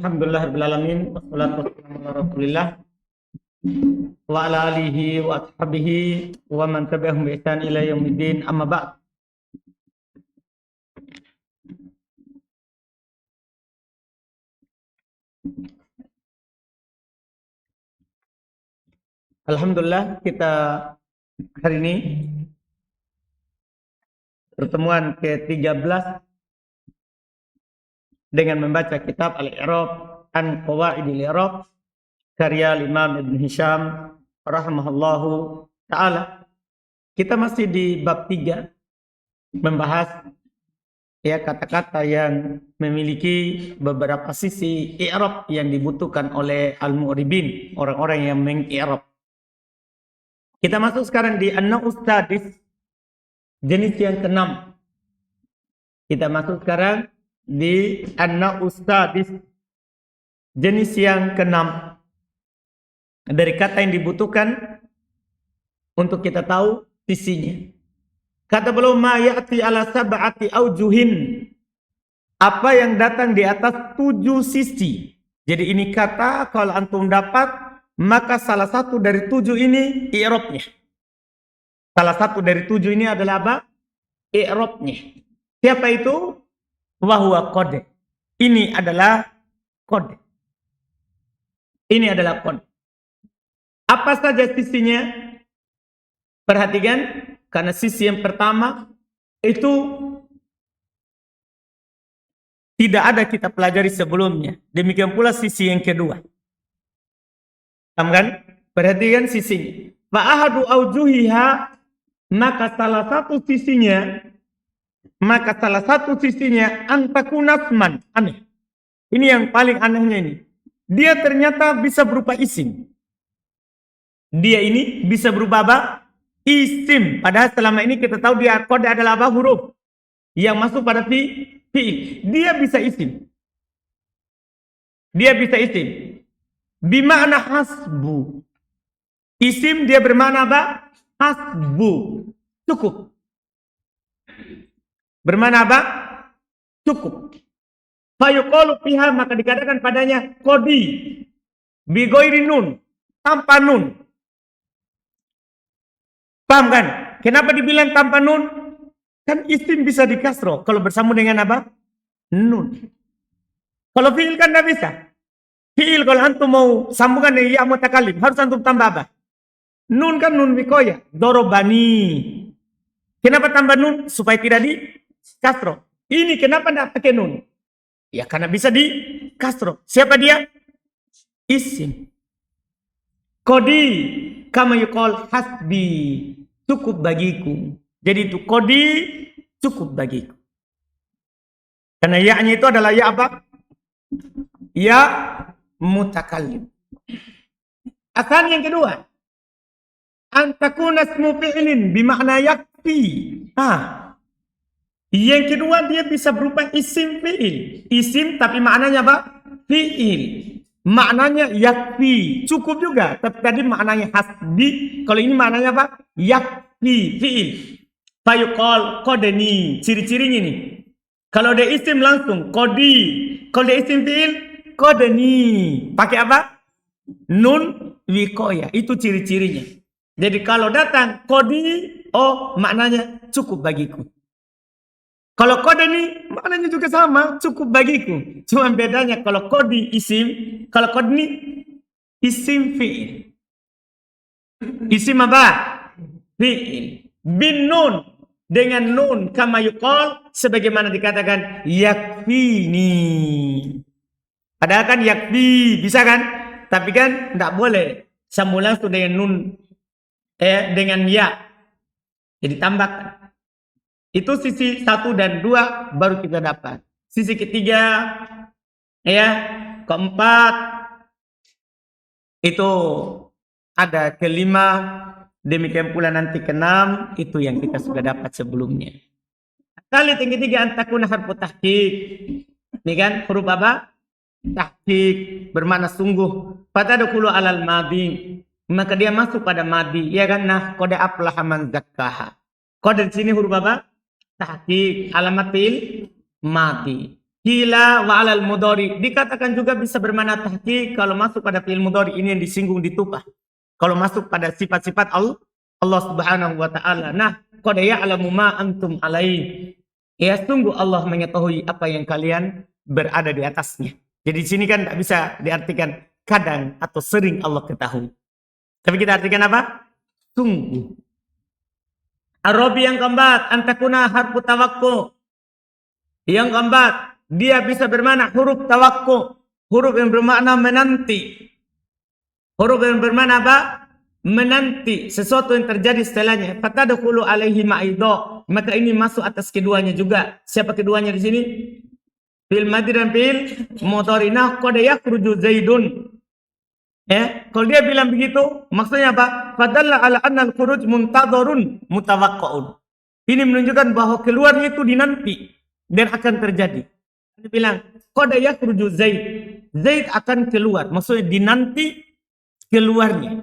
Alhamdulillahirabbil alamin wassalatu wassalamu ala Rasulillah wa ala alihi wa ashabihi wa man tabi'ahum bi ihsan ila yaumiddin amma ba'd. Alhamdulillah kita hari ini pertemuan ke-13 dengan membaca kitab Al-I'rab an Qawaidil I'rab karya Imam Ibn Hisham rahimahullahu ta'ala. Kita masih di bab 3 membahas kata-kata yang memiliki beberapa sisi i'rab yang dibutuhkan oleh al-mu'ribin, orang-orang yang meng-i'rab. Kita masuk sekarang di an-naw'us sadis, jenis yang ke-6. Kita masuk sekarang di an-naw'us sadis, jenis yang ke-6. Dari kata yang dibutuhkan untuk kita tahu sisinya. Kata beliau, ma ya'ti ala sab'ati aujuhin, apa yang datang di atas 7 sisi. Jadi ini kata kalau antum dapat, maka salah satu dari 7 ini i'rabnya. Salah satu dari 7 ini adalah apa? I'rabnya. Siapa itu? Wahuwa qad. Ini adalah qad. Ini adalah qad. Apa saja sisinya? Perhatikan, karena sisi yang pertama itu tidak ada kita pelajari sebelumnya. Demikian pula sisi yang kedua. Paham kan? Perhatikan sisinya. Fa'ahadu aujuhiha, maka salah satu sisinya antakunasman. Aneh. Ini yang paling anehnya ini. Dia ternyata bisa berupa isim. Dia ini bisa berupa apa? Isim. Padahal selama ini kita tahu dia kode adalah apa? Huruf yang masuk pada fi'il. Dia bisa isim. Bima'na hasbu. Isim dia bermakna apa? Hasbu. Cukup. Bermakna apa? Cukup. Fayuqalu fiha, maka dikatakan padanya qadi. Bi ghairi nun. Tanpa nun. Paham kan? Kenapa dibilang tanpa nun? Kan isim bisa dikasroh kalau bersambung dengan apa? Nun. Kalau fi'il kan tidak bisa. Fi'il kalau antum mau sambungan dengan ya mutakalim, harus antum tambah apa? Nun kan nun wikoya. Dorobani. Kenapa tambah nun? Supaya tidak di kasroh. Ini kenapa tidak pakai nun? Ya karena bisa di kasroh. Siapa dia? Isim. Qadi kama yuqal hasbi. Cukup bagiku. Jadi itu qadi cukup bagiku. Karena ya-nya itu adalah ya apa? Ya mutakallim. Akan yang kedua, antakuna ismu fi'lin bimakna yakfi. Yang kedua dia bisa berupa isim fi'il. Isim tapi maknanya apa? Fi'il. Maknanya yakfi, cukup juga. Tapi tadi maknanya hasbi. Kalau ini maknanya apa? Yakfi, fi'il. Fayuqal qadani. Ciri-cirinya ini. Kalau dia isim langsung qadi. Kalau dia isim fi'il qadani. Pakai apa? Nun wikoya. Itu ciri-cirinya. Jadi kalau datang qadi, oh maknanya cukup bagiku. Kalau qadani maknanya juga sama, cukup bagiku. Cuma bedanya kalau qadi isim, kalau qadni isim fi'il. Isim apa? Fi'il. Bin nun, dengan nun kama yuqal, sebagaimana dikatakan yakfini. Padahal kan yakfi, bisa kan? Tapi kan tidak boleh sambung langsung dengan nun, dengan ya. Jadi tambahkan. Itu sisi 1 dan 2 baru kita dapat. Sisi ketiga, keempat, itu ada kelima, demikian pula nanti ke-6, itu yang kita sudah dapat sebelumnya. Kali yang ketiga, antakuna harfu tahqiq. Ini kan huruf apa? Tahqiq, bermakna sungguh. Fatadkhulu alal madhi, maka dia masuk pada madhi. Ya kan? Nah, qad aflaha man zakkaha. Qad di sini huruf apa? Tahqiq, alamat fi'il madhi. Kila wa alal mudhari. Dikatakan juga bisa bermakna tahqiq kalau masuk pada fi'il mudhari ini yang disinggung ditupah. Kalau masuk pada sifat-sifat Allah Subhanahu wa taala. Nah, qad ya'lamu ma antum alaih. Ya, sungguh Allah mengetahui apa yang kalian berada di atasnya. Jadi di sini kan tidak bisa diartikan kadang atau sering Allah ketahui. Tapi kita artikan apa? Sungguh. Arabi yang keempat, antakuna harfu tawakku. Yang keempat, dia bisa bermakna huruf tawakku. Huruf yang bermakna menanti. Huruf yang bermakna apa? Menanti sesuatu yang terjadi setelahnya. Fatadkhulu alaihi ma'idha. Maka ini masuk atas keduanya juga. Siapa keduanya di sini? Fil madhi dan fil mudhari. Nah, qad yakhruju Zaidun. Ya, kalau dia bilang begitu, maksudnya apa? Fadalla ala anna al-khuruj muntadharun mutawaqqa'un. Ini menunjukkan bahwa keluarnya itu dinanti dan akan terjadi. Dia bilang, qad yakhruju Zaid. Zaid akan keluar. Maksudnya dinanti keluarnya.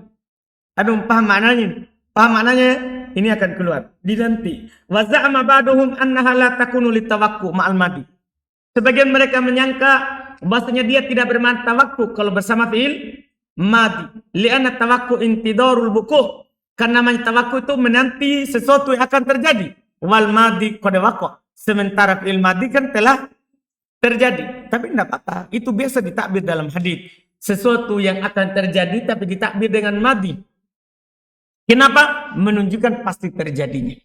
Aduh, paham maknanya? Paham maknanya? Ini akan keluar. Dinanti. Wa za'ama ba'duhum annaha la takunu litawakku ma'al madi. Sebagian mereka menyangka bahasanya dia tidak bermakna tawakku kalau bersama fi'il madi. Li'anna tawakku intidarul bukuh. Karena namanya tawakku itu menanti sesuatu yang akan terjadi. Wal madi qad waqa. Sementara fi'il madi kan telah terjadi. Tapi tidak apa-apa. Itu biasa ditakbir dalam hadis. Sesuatu yang akan terjadi tapi ditakbir dengan madi. Kenapa? Menunjukkan pasti terjadinya.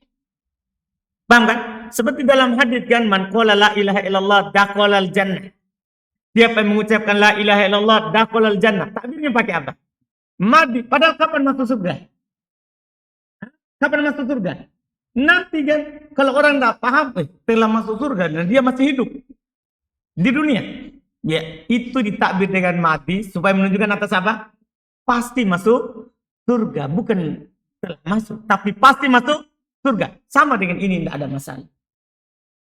Paham kan? Seperti dalam hadis kan, man qala la ilaha illallah dakhalal jannah. Siapa yang mengucapkan la ilaha illallah dakhalal jannah. Takbirnya pakai apa? Madi. Padahal kapan masuk surga? Kapan masuk surga? Nanti kan, kalau orang tidak paham, telah masuk surga dan dia masih hidup di dunia. Ya, itu ditakbir dengan madi supaya menunjukkan atas apa? Pasti masuk surga, bukan telah masuk, tapi pasti masuk surga. Sama dengan ini, tidak ada masalah.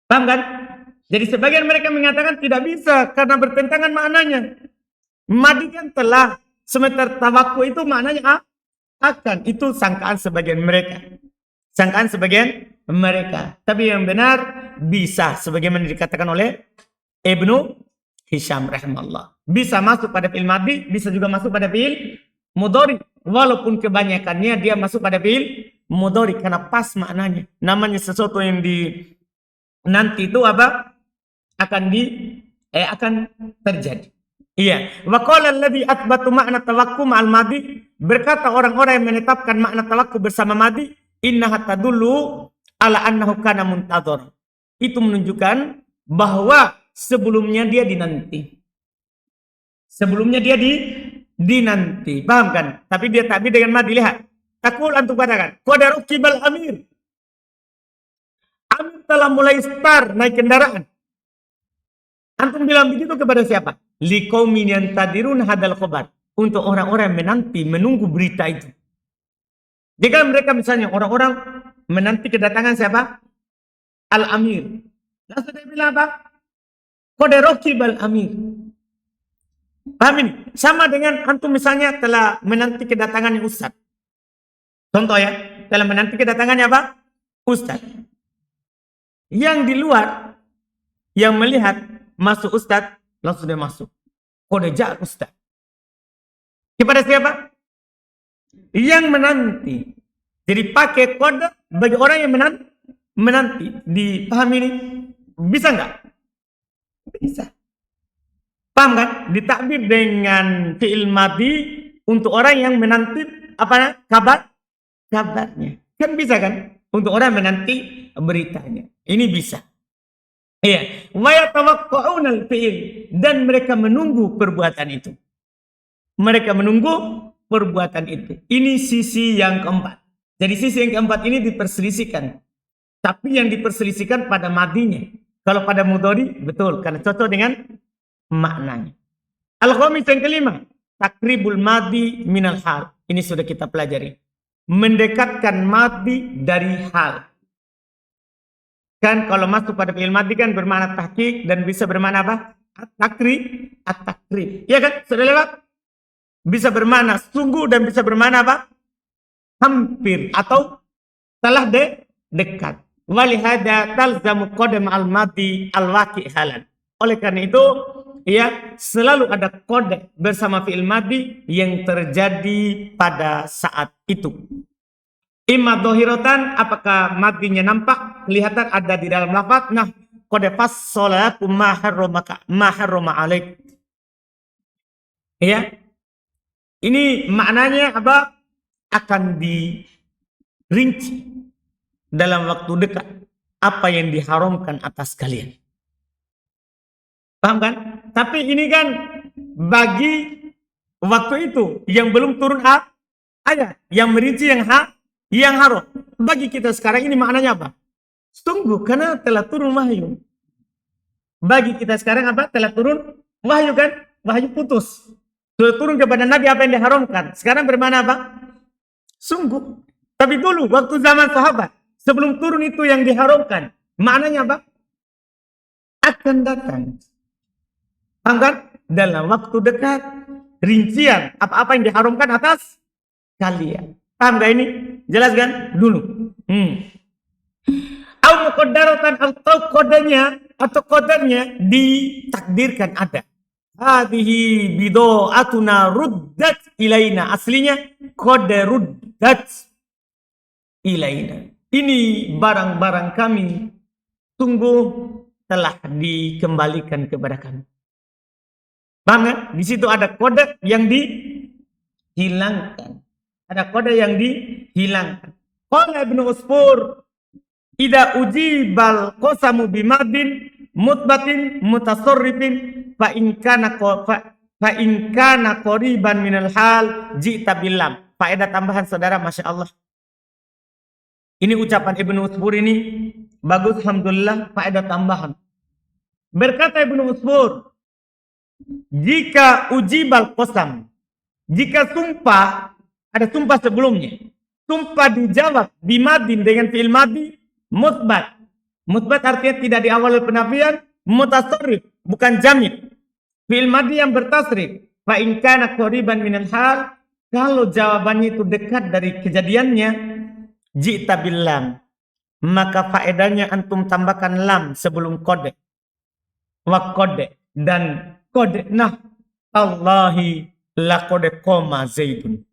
Paham kan? Jadi sebagian mereka mengatakan tidak bisa karena bertentangan maknanya. Madi kan telah, sementara tawakku itu maknanya akan. Itu sangkaan sebagian mereka. Sangkaan sebagian mereka. Tapi yang benar bisa, sebagaimana dikatakan oleh Ibnu Hisham rahimahullah. Bisa masuk pada fi'il madi, bisa juga masuk pada fi'il mudhari. Walaupun kebanyakannya dia masuk pada fi'il mudhari karena pas maknanya. Namanya sesuatu yang di nanti itu apa? Akan terjadi. Iya. Wa qala alladhi athbatu ma'na tawakku ma'al madi. Berkata orang-orang yang menetapkan makna tawakku bersama madi, innaha tadullu ala annahu kana muntadhar. Itu menunjukkan bahwa sebelumnya dia dinanti. Sebelumnya dia dinanti. Paham kan? Tapi dia takbir dengan madi. Lihat. Takul antum katakan. Qad rukibal amir. Amir telah mulai start naik kendaraan. Antum bilang begitu kepada siapa? Liqaumin yantadirun hadal khabar. Untuk orang-orang yang menanti, menunggu berita itu. Jika mereka misalnya orang-orang menanti kedatangan siapa? Al-Amir. Langsung dia bilang apa? Qad rukibal amir. Paham ini? Sama dengan antum misalnya telah menanti kedatangannya Ustaz. Contoh ya, telah menanti kedatangannya apa? Ustaz. Yang di luar, yang melihat masuk Ustaz, langsung dia masuk. Qad ja'a Ustaz. Kepada siapa? Yang menanti. Jadi pakai kode bagi orang yang menanti. Dipahami ini? Bisa nggak? Bisa. Paham kan? Ditakbir dengan fi'il madi untuk orang yang menanti apa kabarnya. Kan bisa kan? Untuk orang yang menanti beritanya. Ini bisa. Iya. Wa yatawaqqa'una al-fi'il, dan mereka menunggu perbuatan itu. Mereka menunggu perbuatan itu. Ini sisi yang keempat. Jadi sisi yang keempat ini diperselisihkan. Tapi yang diperselisihkan pada madinya. Kalau pada mudhari betul karena cocok dengan maknanya. Al-khamis yang kelima, takribul madi minal hal. Ini sudah kita pelajari. Mendekatkan madi dari hal. Kan kalau masuk pada fi'il madi kan bermakna tahqiq dan bisa bermakna apa? At-takrib. Iya kan? Sudah lewat? Bisa bermakna sungguh dan bisa bermakna apa? Hampir atau telah dekat. Walihada talzamu qadam al-madi al-waqi halan. Oleh karena itu, ya selalu ada kode bersama fi'il madhi yang terjadi pada saat itu. Imma dohirotan, apakah madhinya nampak, kelihatan ada di dalam lafaz. Nah, kode fassalakum ma harrama alaik. Ya, ini maknanya apa? Akan dirinci dalam waktu dekat apa yang diharamkan atas kalian. Paham kan? Tapi ini kan bagi waktu itu yang belum turun ayat yang merinci yang haram. Bagi kita sekarang ini maknanya apa? Tunggu, karena telah turun wahyu. Bagi kita sekarang apa? Telah turun wahyu kan? Wahyu putus. Sudah turun kepada Nabi apa yang diharamkan. Sekarang bermana apa? Sungguh. Tapi dulu waktu zaman sahabat, sebelum turun itu yang diharamkan, maknanya apa? Akan datang. Paham kan? Dalam waktu dekat, rincian apa-apa yang diharamkan atas kalian. Paham gak ini? Jelas kan? Dulu. Atau kodenya ditakdirkan ada. Hadhihi bido'atuna ruddat ilaina. Aslinya kode ruddat ilaina. Ini barang-barang kami tunggu telah dikembalikan kepada kami. Paham kan? Di situ ada kode yang dihilangkan. Ada kode yang dihilangkan. Qala Ibnu Usfur, "Idza ujibal qasamu bimadin mutbatin mutasarrifin fa in kana qoriban minal hal ji'ta bilam." Faedah tambahan saudara, Masya Allah. Ini ucapan Ibnu Usfur ini bagus, alhamdulillah. Faedah tambahan. Berkata Ibnu Usfur, jika ujibal qasam, jika sumpah, ada sumpah sebelumnya, sumpah dijawab bimadin dengan fi'il madhi mutbat. Mutbat artinya tidak diawali penafian, mutasarrif bukan jamid. Fi'il madhi yang bertasrif. Fa in kana qoriban minal hal, kalau jawabannya itu dekat dari kejadiannya, ji'ta billam, maka faedahnya antum tambahkan lam sebelum kode. Wa kode dan kode. Nah, Allahi la kode koma Zaidun.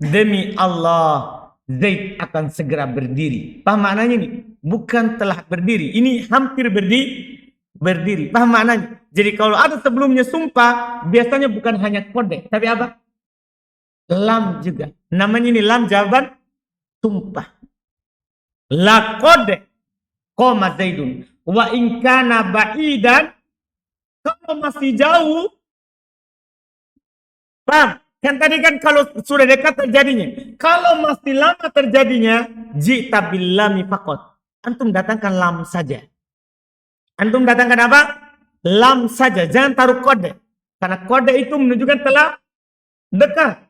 Demi Allah, Zaid akan segera berdiri. Paham maknanya ini? Bukan telah berdiri. Ini hampir berdiri. Paham maknanya? Jadi kalau ada sebelumnya sumpah, biasanya bukan hanya kode. Tapi apa? Lam juga. Namanya ini lam jawaban sumpah. La kode koma Zaidun. Wa in kana ba'idan, kalau masih jauh. Paham? Kan tadi kan kalau sudah dekat terjadinya. Kalau masih lama terjadinya, ji'ta billami faqat. Antum datangkan lam saja. Antum datangkan apa? Lam saja. Jangan taruh kode. Karena kode itu menunjukkan telah dekat.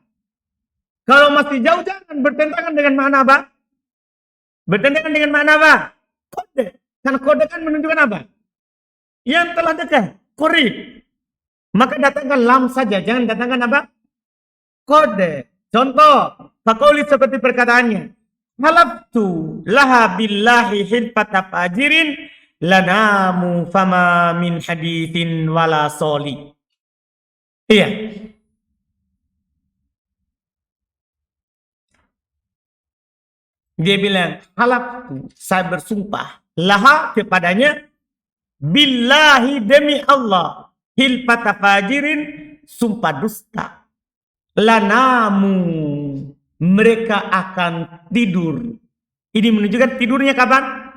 Kalau masih jauh, jangan bertentangan dengan makna apa? Bertentangan dengan makna apa? Kode. Karena kode kan menunjukkan apa? Yang telah dekat. Qorib. Maka datangkan lam saja. Jangan datangkan apa? Kode. Contoh, faqauli seperti perkataannya. Halaftu laha billahi hilfata fajirin lanamu fama min hadithin wala soli. Iya. Dia bilang, halaftu, saya bersumpah laha kepadanya billahi demi Allah hilfata fajirin, sumpah dusta. Lanamu, mereka akan tidur. Ini menunjukkan tidurnya kapan?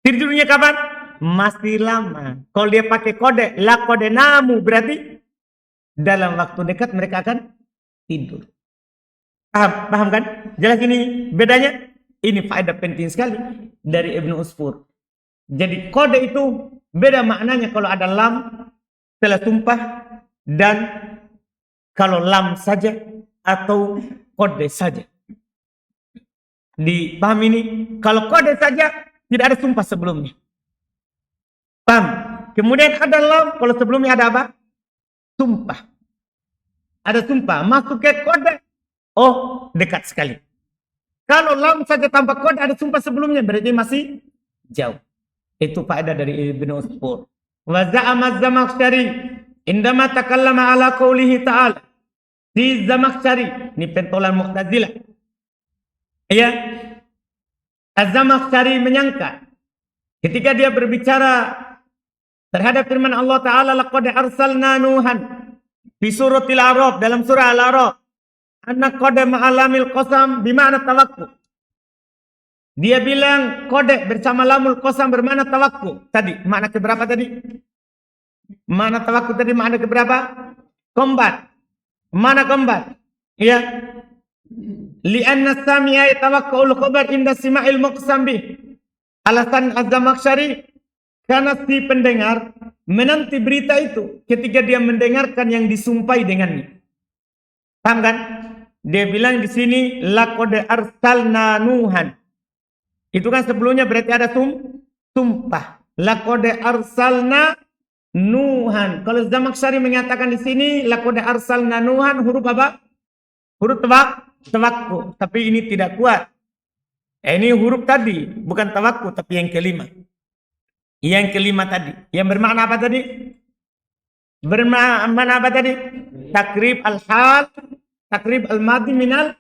Tidurnya kapan? Masih lama. Kalau dia pakai kode, la kode namu, berarti dalam waktu dekat mereka akan tidur. Paham kan? Jelas ini bedanya? Ini faedah penting sekali dari Ibnu Usfur. Jadi kode itu beda maknanya kalau ada lam setelah sumpah dan kalau lam saja atau kode saja. Dipahami ini? Kalau kode saja tidak ada sumpah sebelumnya. Paham? Kemudian ada lam, kalau sebelumnya ada apa? Sumpah. Ada sumpah, masuk ke kode. Oh, dekat sekali. Kalau lam saja tanpa kode ada sumpah sebelumnya, berarti masih jauh. Itu faedah dari Ibnu Usfur. Wa za'ama az-Zamakhsyari indama takallama ala qoulihi ta'ala. Si Zamakhsyari, ini pentolan Mu'tazilah. Ya. Az-Zamakhsyari menyangka ketika dia berbicara terhadap firman Allah Ta'ala, laqad arsalna Nuhan fi suratil A'raf, dalam surah Al-A'raf, anna qad ma'alamil qasam bima'na tawakkul. Dia bilang kode bersama lamul qasam bermakna tawakkul. Tadi makna keberapa tadi? Makna tawakkul tadi makna keberapa? Keempat. Mana keempat? Ya. Li'anna sami'a yatawakkul khabar inda sima'il muqsam bih. Alasan Az-Zamakhsyari karena si pendengar menanti berita itu ketika dia mendengarkan yang disumpahi dengannya. Paham kan? Dia bilang di sini laqad arsalna Nuhan. Itu kan sebelumnya berarti ada sumpah. Laqad arsalna Nuhan. Kalau Zamakhsyari menyatakan di sini laqad arsalna Nuhan, huruf apa? Huruf tawakkul. Tapi ini tidak kuat. Ini huruf tadi, bukan tawakkul tapi yang kelima. Yang kelima tadi. Yang bermakna apa tadi? Bermakna apa tadi? Takrib al-hal, takrib al-madhi minal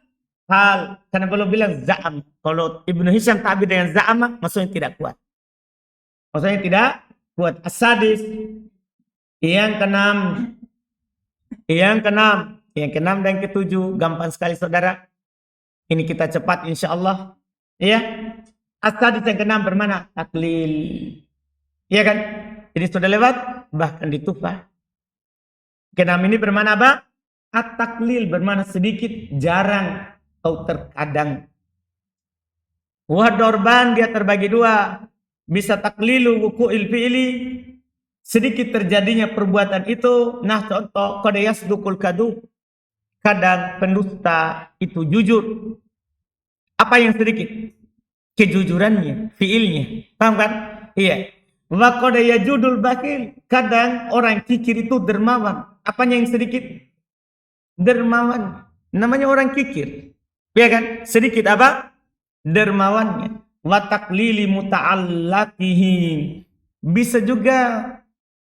hal. Karena kalau bilang za'am, kalau Ibnu Hisham ta'bir dengan za'ama, maksudnya tidak kuat. Maksudnya tidak kuat. As-sadis, yang keenam dan ketujuh, gampang sekali saudara. Ini kita cepat insyaallah. Ya. As-sadis yang keenam bermana taklil. Iya kan? Ini sudah lewat, bahkan di Tufah. Keenam ini bermana apa? At-taklil bermana sedikit, jarang, atau terkadang. Wah-dorban dia terbagi dua. Bisa taklilu wuku'il fi'li, sedikit terjadinya perbuatan itu. Nah contoh, qad yasduqul kadhub, kadang pendusta itu jujur. Apa yang sedikit? Kejujurannya, fi'ilnya. Paham kan? Iya. Wa qad yajudul bakhil, kadang orang kikir itu dermawan. Apanya yang sedikit? Dermawan. Namanya orang kikir. Ya kan? Sedikit apa? Dermawannya. Wa taqlili muta'allaqihi. Bisa juga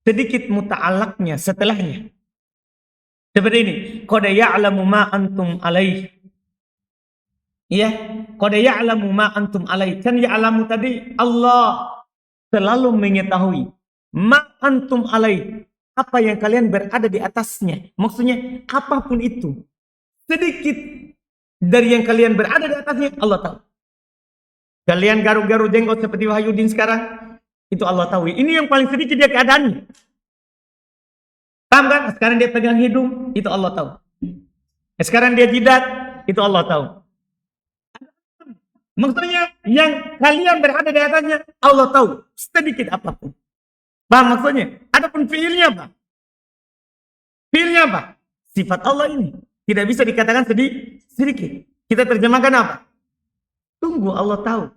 sedikit muta'allaqnya setelahnya. Seperti ini. Qad ya'lamu ma antum alaih. Ya, qad ya'lamu ma antum alaih. Kan ya'lamu tadi Allah selalu mengetahui ma antum alaih, apa yang kalian berada di atasnya. Maksudnya apapun itu, sedikit dari yang kalian berada di atasnya Allah tahu. Kalian garuk-garuk jenggot seperti Wahyudin sekarang, itu Allah tahu. Ini yang paling sedikit dia keadaannya. Paham kan? Sekarang dia pegang hidung, itu Allah tahu. Sekarang dia jidat, itu Allah tahu. Maksudnya yang kalian berada di atasnya Allah tahu, sedikit apapun. Paham maksudnya? Adapun fiilnya apa? Fiilnya apa? Sifat Allah ini tidak bisa dikatakan sedikit. Kita terjemahkan apa? Tunggu, Allah tahu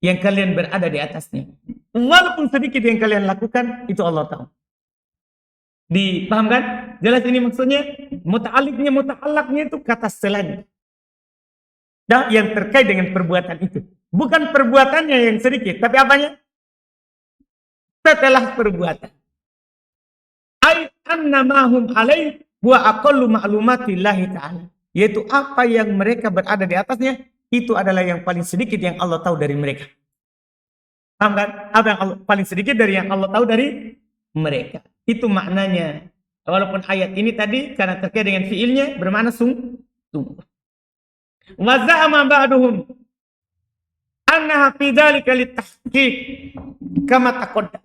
yang kalian berada di atasnya. Walaupun sedikit yang kalian lakukan, itu Allah tahu. Dipahamkan? Jelas ini maksudnya? Muta'alaknya itu kata selain. Nah, yang terkait dengan perbuatan itu. Bukan perbuatannya yang sedikit, tapi apanya? Setelah perbuatan. Ay annamahum alaih wa aqallu ma'lumatillahi ta'ala. Yaitu apa yang mereka berada di atasnya, itu adalah yang paling sedikit yang Allah tahu dari mereka. Paham kan? Apa yang paling sedikit dari yang Allah tahu dari mereka. Itu maknanya. Walaupun ayat ini tadi karena terkait dengan fiilnya bermakna sungguh. Wa za'ama ba'duhum annaha fi dzalika litahqiq kama taqaddam.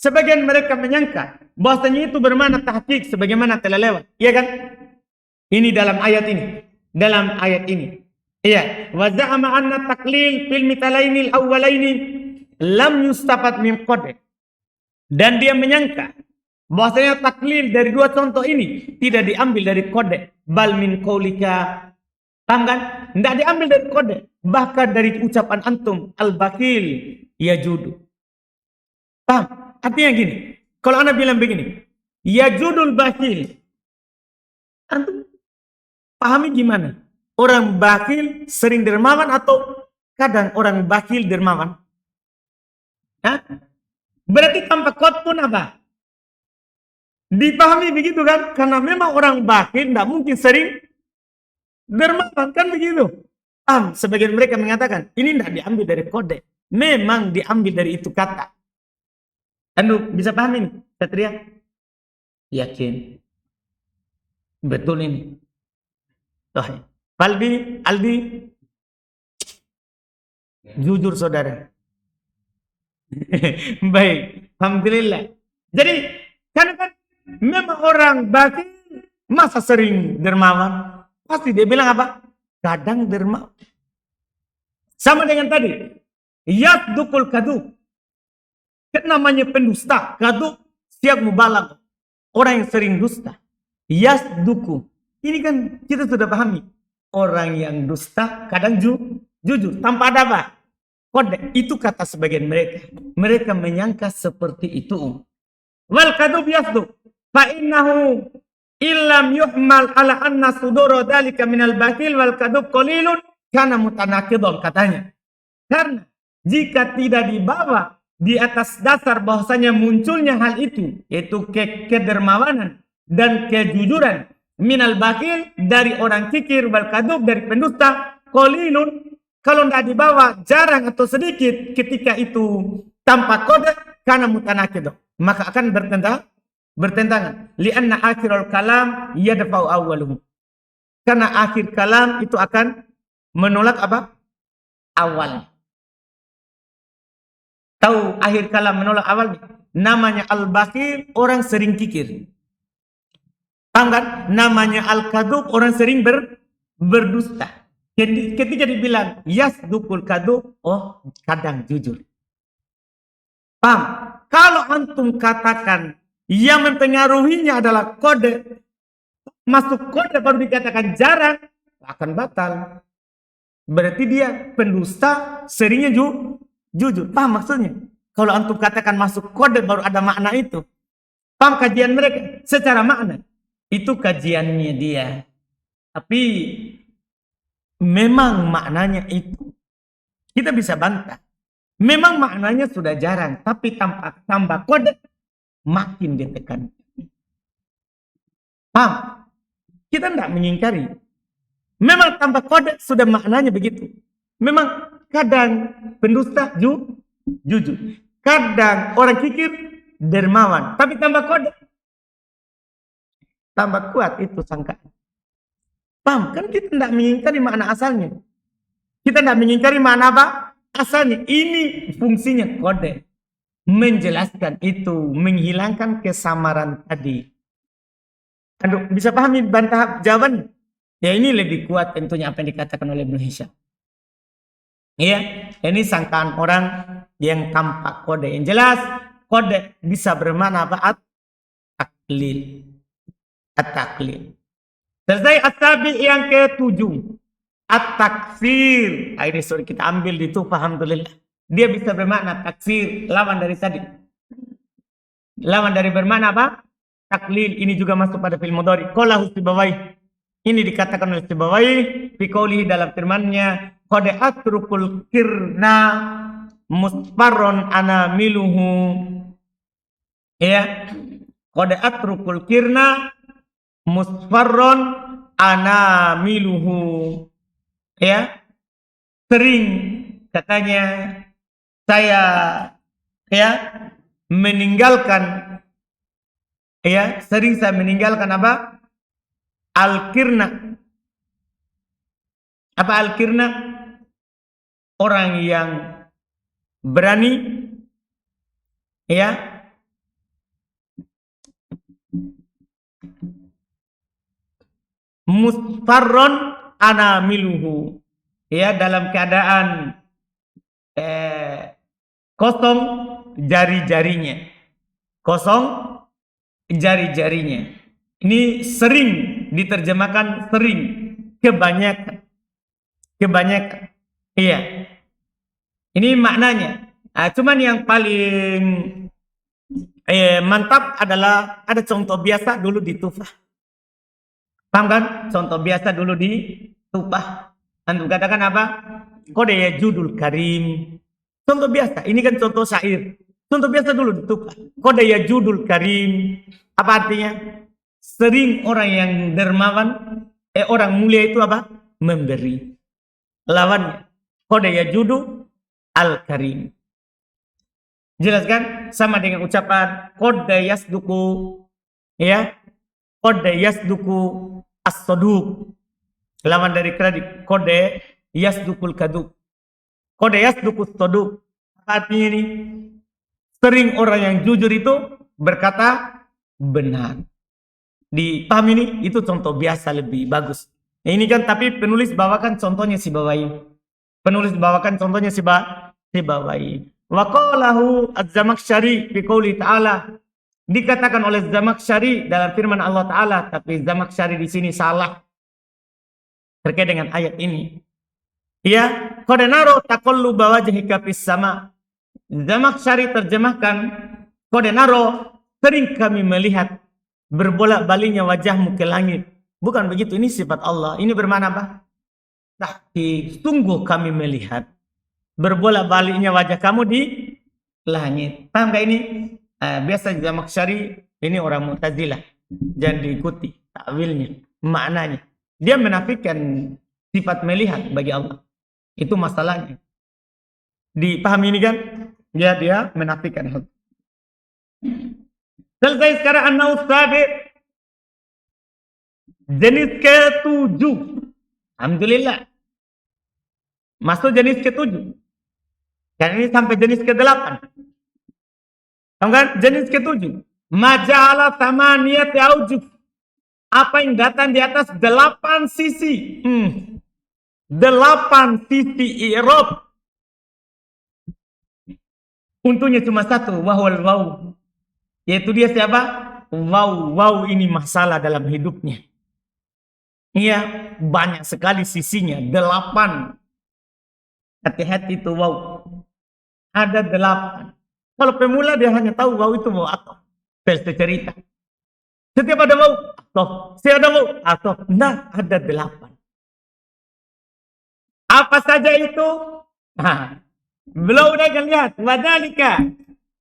Sebagian mereka menyangka bahwasanya itu bermakna tahqiq sebagaimana telah lewat. Iya kan? Ini dalam ayat ini. Dalam ayat ini. Iya. Wa za'ama anna taqlil fil mitalainil awwalaini lam yustafad min qad. Dan dia menyangka bahwasanya taklil dari dua contoh ini tidak diambil dari kode, bal min qaulika. Paham kan? Tidak diambil dari kode, bahkan dari ucapan antum al-bakil yajudu. Paham? Artinya gini, kalau Anda bilang begini, yajudul bakil, antum pahami gimana? Orang bakil sering dermawan atau kadang orang bakil dermawan? Hah? Berarti tanpa kot pun apa? Dipahami begitu kan? Karena memang orang bakhil tidak mungkin sering dermawan kan begitu. Sebagian mereka mengatakan ini tidak diambil dari kode, memang diambil dari itu kata. Anu bisa paham ini, Satria? Yakin? Betul ini. Oh, Aldi, jujur saudara. Baik, alhamdulillah. Jadi kan memang orang batin masa sering dermawan, pasti dia bilang apa? Kadang dermawan. Sama dengan tadi, yasdukul kadub. Kan namanya pendusta, kadub siap mubalag. Orang yang sering dusta. Yasduku. Ini kan kita sudah pahami. Orang yang dusta kadang jujur. Tanpa ada apa? Kode. Itu kata sebagian mereka. Mereka menyangka seperti itu. Wal kadub yasduk. Fa'innahu illam yuhmal ala anna sudoro dalika minal bakhil wal kadub qalilun kana mutanaqidun katanya. Karena jika tidak dibawa di atas dasar bahwasanya munculnya hal itu, yaitu kedermawanan dan kejujuran minal bakhil dari orang kikir wal kadub dari pendusta qalilun, kalau tidak dibawa jarang atau sedikit ketika itu tanpa kode kana mutanaqidun, maka akan bertentangan. Lianna akhirul kalam yadfa'u awwaluhu. Karena akhir kalam itu akan menolak apa? Awal. Tahu akhir kalam menolak awal? Namanya al-bakhil, orang sering kikir. Paham kan? Namanya al-kadub, orang sering berdusta. Ketika dibilang yasdukul kadub, oh kadang jujur. Paham? Kalau antum katakan yang mempengaruhinya adalah kode, masuk kode baru dikatakan jarang, akan batal. Berarti dia pendusta, seringnya jujur. Paham maksudnya? Kalau antum katakan masuk kode baru ada makna itu. Paham kajian mereka? Secara makna. Itu kajiannya dia. Tapi memang maknanya itu. Kita bisa bantah. Memang maknanya sudah jarang. Tapi tambah kode, makin ditekan. Paham? Kita tidak mengingkari. Memang tambah kode sudah maknanya begitu. Memang kadang pendusta jujur. Kadang orang kikir dermawan. Tapi tambah kode. Tambah kuat itu sangkaan. Paham? Kan kita tidak mengingkari makna asalnya. Kita tidak mengingkari makna apa? Asalnya. Ini fungsinya kode. Menjelaskan itu. Menghilangkan kesamaran tadi. Aduh, bisa pahami bantah jawaban? Ya ini lebih kuat tentunya apa yang dikatakan oleh Ibnu Hisham. Iya, ini sangkaan orang yang tampak kode. Yang jelas, kode bisa bermakna apa? At-taklil. At-taklil. Selesai at-tabi yang ke-7. At-taksir. Ini sudah kita ambil di Tufah, alhamdulillah. Dia bisa bermakna taksir, lawan dari tadi. Lawan dari bermakna apa? Taklil. Ini juga masuk pada fi'il mudhari. Qalahu Sibawayh. Ini dikatakan oleh Sibawayh fi qoulihi dalam firman-Nya, qad atrukul kirna musfarron anamiluhu. Ya. Qad atrukul kirna musfarron anamiluhu. Ya. Sering katanya saya meninggalkan, sering saya meninggalkan apa? Al-kirna. Apa al-kirna? Orang yang berani musfarron anamiluhu. Dalam keadaan kosong jari-jarinya. Kosong jari-jarinya. Ini sering diterjemahkan sering, kebanyakan. Kebanyakan. Iya. Ini maknanya. Cuman yang paling mantap adalah ada contoh biasa dulu di Tufah. Paham kan? Contoh biasa dulu di Tufah. Antum katakan apa? Kode ya judul karim. Contoh biasa, ini kan contoh syair. Contoh biasa dulu ditukar. Qad yajudul karim. Apa artinya? Sering orang yang dermawan, orang mulia itu apa? Memberi. Lawannya, qad yajudu al karim. Jelas kan? Sama dengan ucapan qad yasduku, ya. Qad yasduku as-saduq. Lawan dari kredit, qad yasdukul kadub. Qad yasduku as-saduq. Apa artinya ini? Sering orang yang jujur itu berkata benar. Dipahami ini? Itu contoh biasa lebih bagus. Ini kan tapi penulis bawakan contohnya si Bawahi. Penulis bawakan contohnya si Bawahi. Wa qalahu Az-Zamakhsyari fi qouli ta'ala. Dikatakan oleh Zamakhsyari dalam firman Allah Ta'ala, tapi Zamakhsyari di sini salah terkait dengan ayat ini. Ya, qad naro taqalluba wajhika fis sama. Zamakhsyari terjemahkan, qad naro, sering kami melihat berbolak-baliknya wajahmu ke langit. Bukan begitu, ini sifat Allah. Ini bermakna apa? Tahqiq, sungguh kami melihat berbolak-baliknya wajah kamu di langit. Paham gak ini? Biasa Zamakhsyari ini orang Mu'tazilah. Jangan diikuti takwilnya, maknanya. Dia menafikan sifat melihat bagi Allah. Itu masalahnya. Dipahami ini kan? Dia menafikan hal. Selesai sekarang an-naus sabi. Jenis ke-7. Alhamdulillah. Masuk jenis ke-7. Karena ini sampai jenis ke-8. Tahu kan? Jenis ke-7. Maja'ala thamaniyati aujuh. Apa yang datang di atas 8 sisi. 8 sisi i'rab. Untungnya cuma satu. Wahwal waw. Yaitu dia siapa? Waw. Waw ini masalah dalam hidupnya. Iya, banyak sekali sisinya. 8. Hati-hati itu waw. Ada 8. Kalau pemula dia hanya tahu waw itu waw atau versi cerita. Setiap ada waw atau setiap ada waw atau nah ada 8. Apa saja itu? Belum udah lihat. Wadalika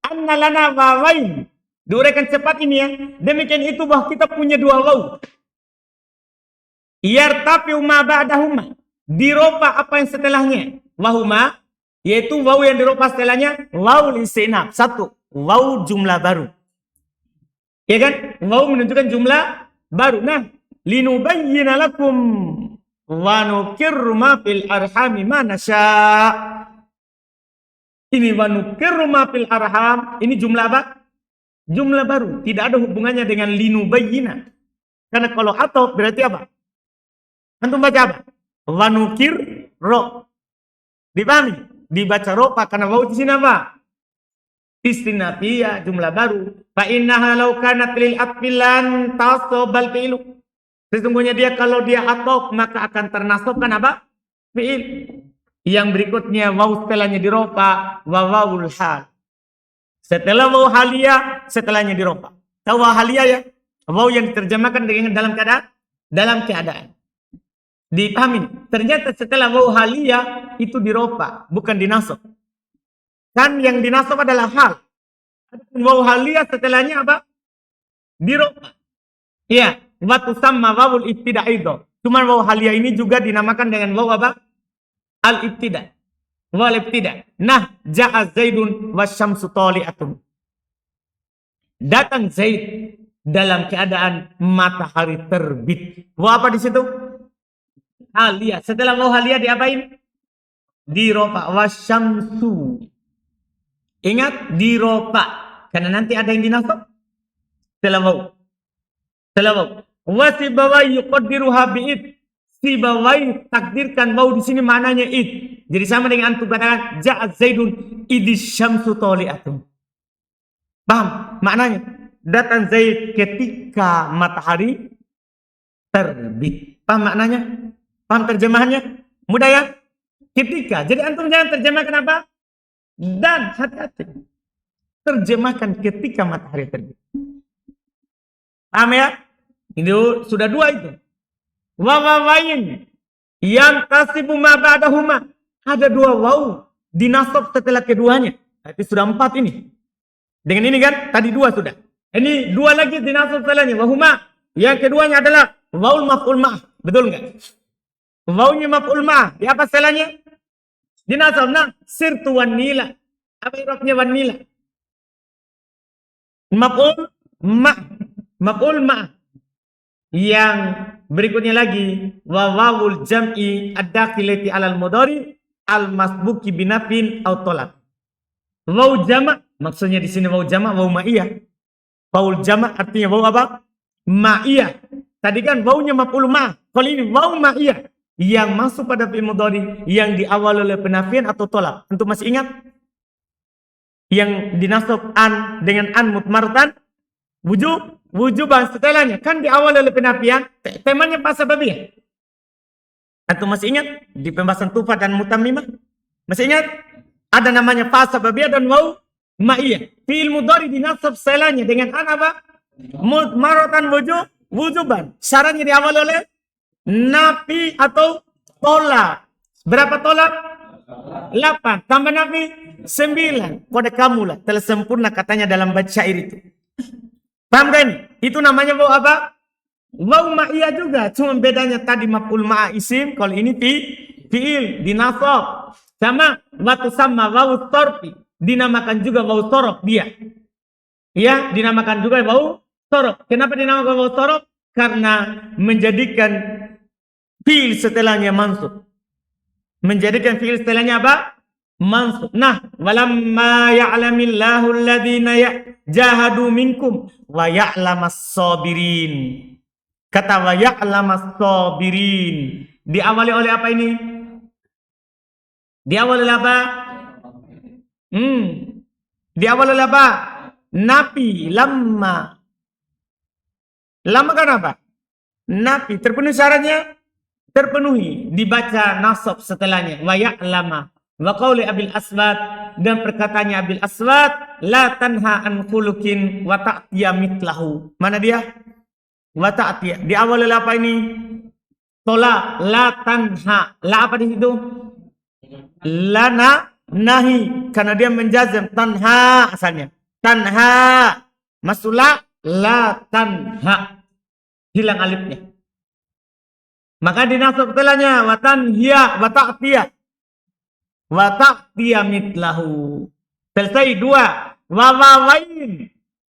anna lana wawain. Diuraikan cepat ini ya. Demikian itu bahwa kita punya 2 waw. Yartafi'u ma ba'dahuma. Diropa apa yang setelahnya. Wahuma, yaitu waw yang diropa setelahnya waw lisinab. 1. Waw jumlah baru. Ya kan? Waw menunjukkan jumlah baru. Nah, linubayyina lakum wa nukirru ma fil arhami ma nasya'. Ini wa nukirru ma fil arham. Ini jumlah apa? Jumlah baru. Tidak ada hubungannya dengan linubayyina. Karena kalau atau berarti apa? Antum baca apa? Wa nukir ro. Dipahami? Dibaca ropa karena waw di sini apa? Istinafiyah, jumlah baru. Fa innaha law kanat lil atfilan tasobal fi'lu. Sesungguhnya dia kalau dia atof maka akan ternasobkan apa? Fi'il. Yang berikutnya waw setelahnya diropa wa wawul hal. Setelah waw haliyah setelahnya diropa. Tahu waw haliyah ya? Waw yang diterjemahkan dengan dalam keadaan. Dipahami? Ternyata setelah waw haliyah itu diropa, bukan dinasab. Kan yang dinasab adalah hal. Waw haliyah setelahnya apa? Diropa. Iya, wa tusamma wawul ibtida' itu. Cuman waw haliyah ini juga dinamakan dengan waw apa? Al-ibtida'. Wal ibtida'. Nah, ja'a Zaidun wasyamsu tali'atun. Datang Zaid dalam keadaan matahari terbit. Waw apa di situ? Haliyah. Setelah waw haliyah diapain? Diropa. Wasyamsu. Ingat, diropa. Karena nanti ada yang dinasab. Setelah waw. Setelah waw. Wasibawai yuqaddiruha bi'id. Sibawai takdirkan waw di sini maknanya id. Jadi sama dengan antum katakan ja'at Zaidun idis syamsu tali'atun. Paham maknanya? Datang Zaid ketika matahari terbit. Paham maknanya? Paham terjemahannya? Mudah ya? Ketika. Jadi antum jangan terjemahkan apa? Dan hati-hati. Terjemahkan ketika matahari terbit. Paham ya? Ini sudah 2 itu. Wawawain yang tasibu ma ba'dahuma. Ada 2 waw dinasab setelah keduanya. Itu sudah 4 ini. Dengan ini kan, tadi 2 sudah. Ini 2 lagi dinasab setelahnya. Wahuma. Yang keduanya adalah waul maf'ul ma'ah. Betul nggak? Waunya maf'ul ma'ah. Di apa setelahnya? Dinasab. Nah, sirtu wan nila. Apa irobnya wan nila? Maf'ul ma'ah. Maf'ul ma'ah. Yang berikutnya lagi wawul jam'i ad-dakhilati 'alal mudhari al-masbuki binafin aw talab. Waw jama' maksudnya di sini waw jama' waw ma'iyah. Waw jama' artinya waw apa? Ma'iyah. Tadi kan wawnya maf'ul ma'. Kalau ini waw ma'iyah yang masuk pada fi'il mudhari yang diawali oleh penafian atau talab. Untuk masih ingat yang dinasab an dengan an mutmaratan wujuban setelahnya kan diawali oleh penafian, temanya pas sababiyah. Atau masih ingat di pembahasan tufah dan mutammimah? Masih ingat? Ada namanya fa sababiyah dan waw ma'iyah. Fi'il mudhari dinasab setelahnya dengan an apa? Mutmaratan wujuban. Syaratnya diawali oleh nafi atau tolak. Berapa tolak? 8. Tambah nafi 9. Kode kamulah telah sempurna katanya dalam bait syair itu. Paham kan? Itu namanya waw apa? Waw ma'iyah juga. Cuma bedanya tadi maf'ul ma'a isim. Kalau ini fi'il dinasab. Sama waktu sama waw torfi. Dinamakan juga waw torof dia. Ya, dinamakan juga waw torof. Kenapa dinamakan waw torof? Karena menjadikan fi'il setelahnya mansub. Menjadikan fi'il setelahnya apa? Mansub. Nah, walamma ya'lamillahu alladhina jahadu minkum wa ya'lamas sabirin. Kata wa ya'lamas sabirin diawali oleh apa ini? Diawali oleh apa? Diawali oleh apa? Nafi, lamma. Lama kan apa? Nafi, terpenuhi syaratnya? Terpenuhi. Dibaca nasab setelahnya. Wa ya'lama. Wa qawli Abil Aswad. Dan perkataannya Abil Aswad. La tanha an khulukin wa ta'tiya mitlahu. Mana dia? Wa ta'tiya. Di awal apa ini? Tola. La tanha. La apa di situ? Lana nahi. Karena dia menjazam. Tanha asalnya. Tanha. Masula. La tanha. Hilang alifnya. Maka dinasab setelahnya watan hiya wa ta'tiya mitlahu. Selesai 2. Wawawain.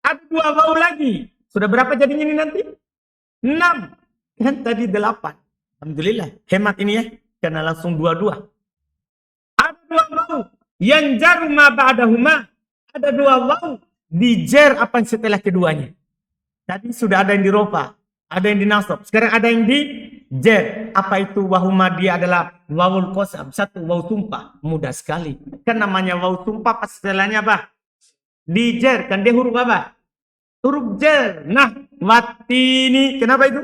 Ada 2 waw lagi. Sudah berapa jadinya ini nanti? 6. Kan tadi 8. Alhamdulillah. Hemat ini ya. Karena langsung 2. Ada 2 waw. Yang jar ma ba'dahuma. Ada 2 waw. Dijer apa setelah keduanya. Tadi sudah ada yang dirofa. Ada yang dinasab. Sekarang ada yang dijer. Apa itu wahuma? Dia adalah wawul qasam. 1 waw sumpah. Mudah sekali. Kan namanya waw sumpah pas setelahnya apa? Dijer. Kan dia huruf apa? Huruf jer. Nah, watini. Kenapa itu?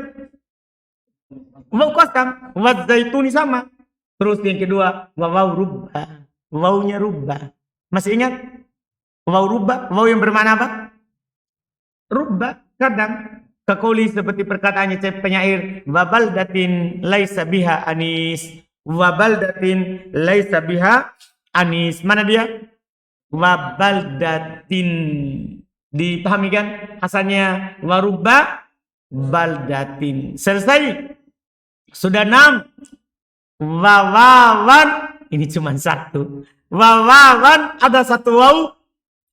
Waw qasam. Wat zaituni sama. Terus yang kedua. Waw rubba. Wawnya rubba. Masih ingat? Waw rubba. Waw yang bermakna apa? Rubba. Kadang. Kekoli seperti perkataannya penyair wabaldatin laisa biha anis. Wabaldatin laisa biha anis. Mana dia? Wabaldatin. Dipahami kan? Asalnya warubba baldatin. Selesai. Sudah 6. Wawawan. Ini cuma 1. Wawawan ada 1 waw.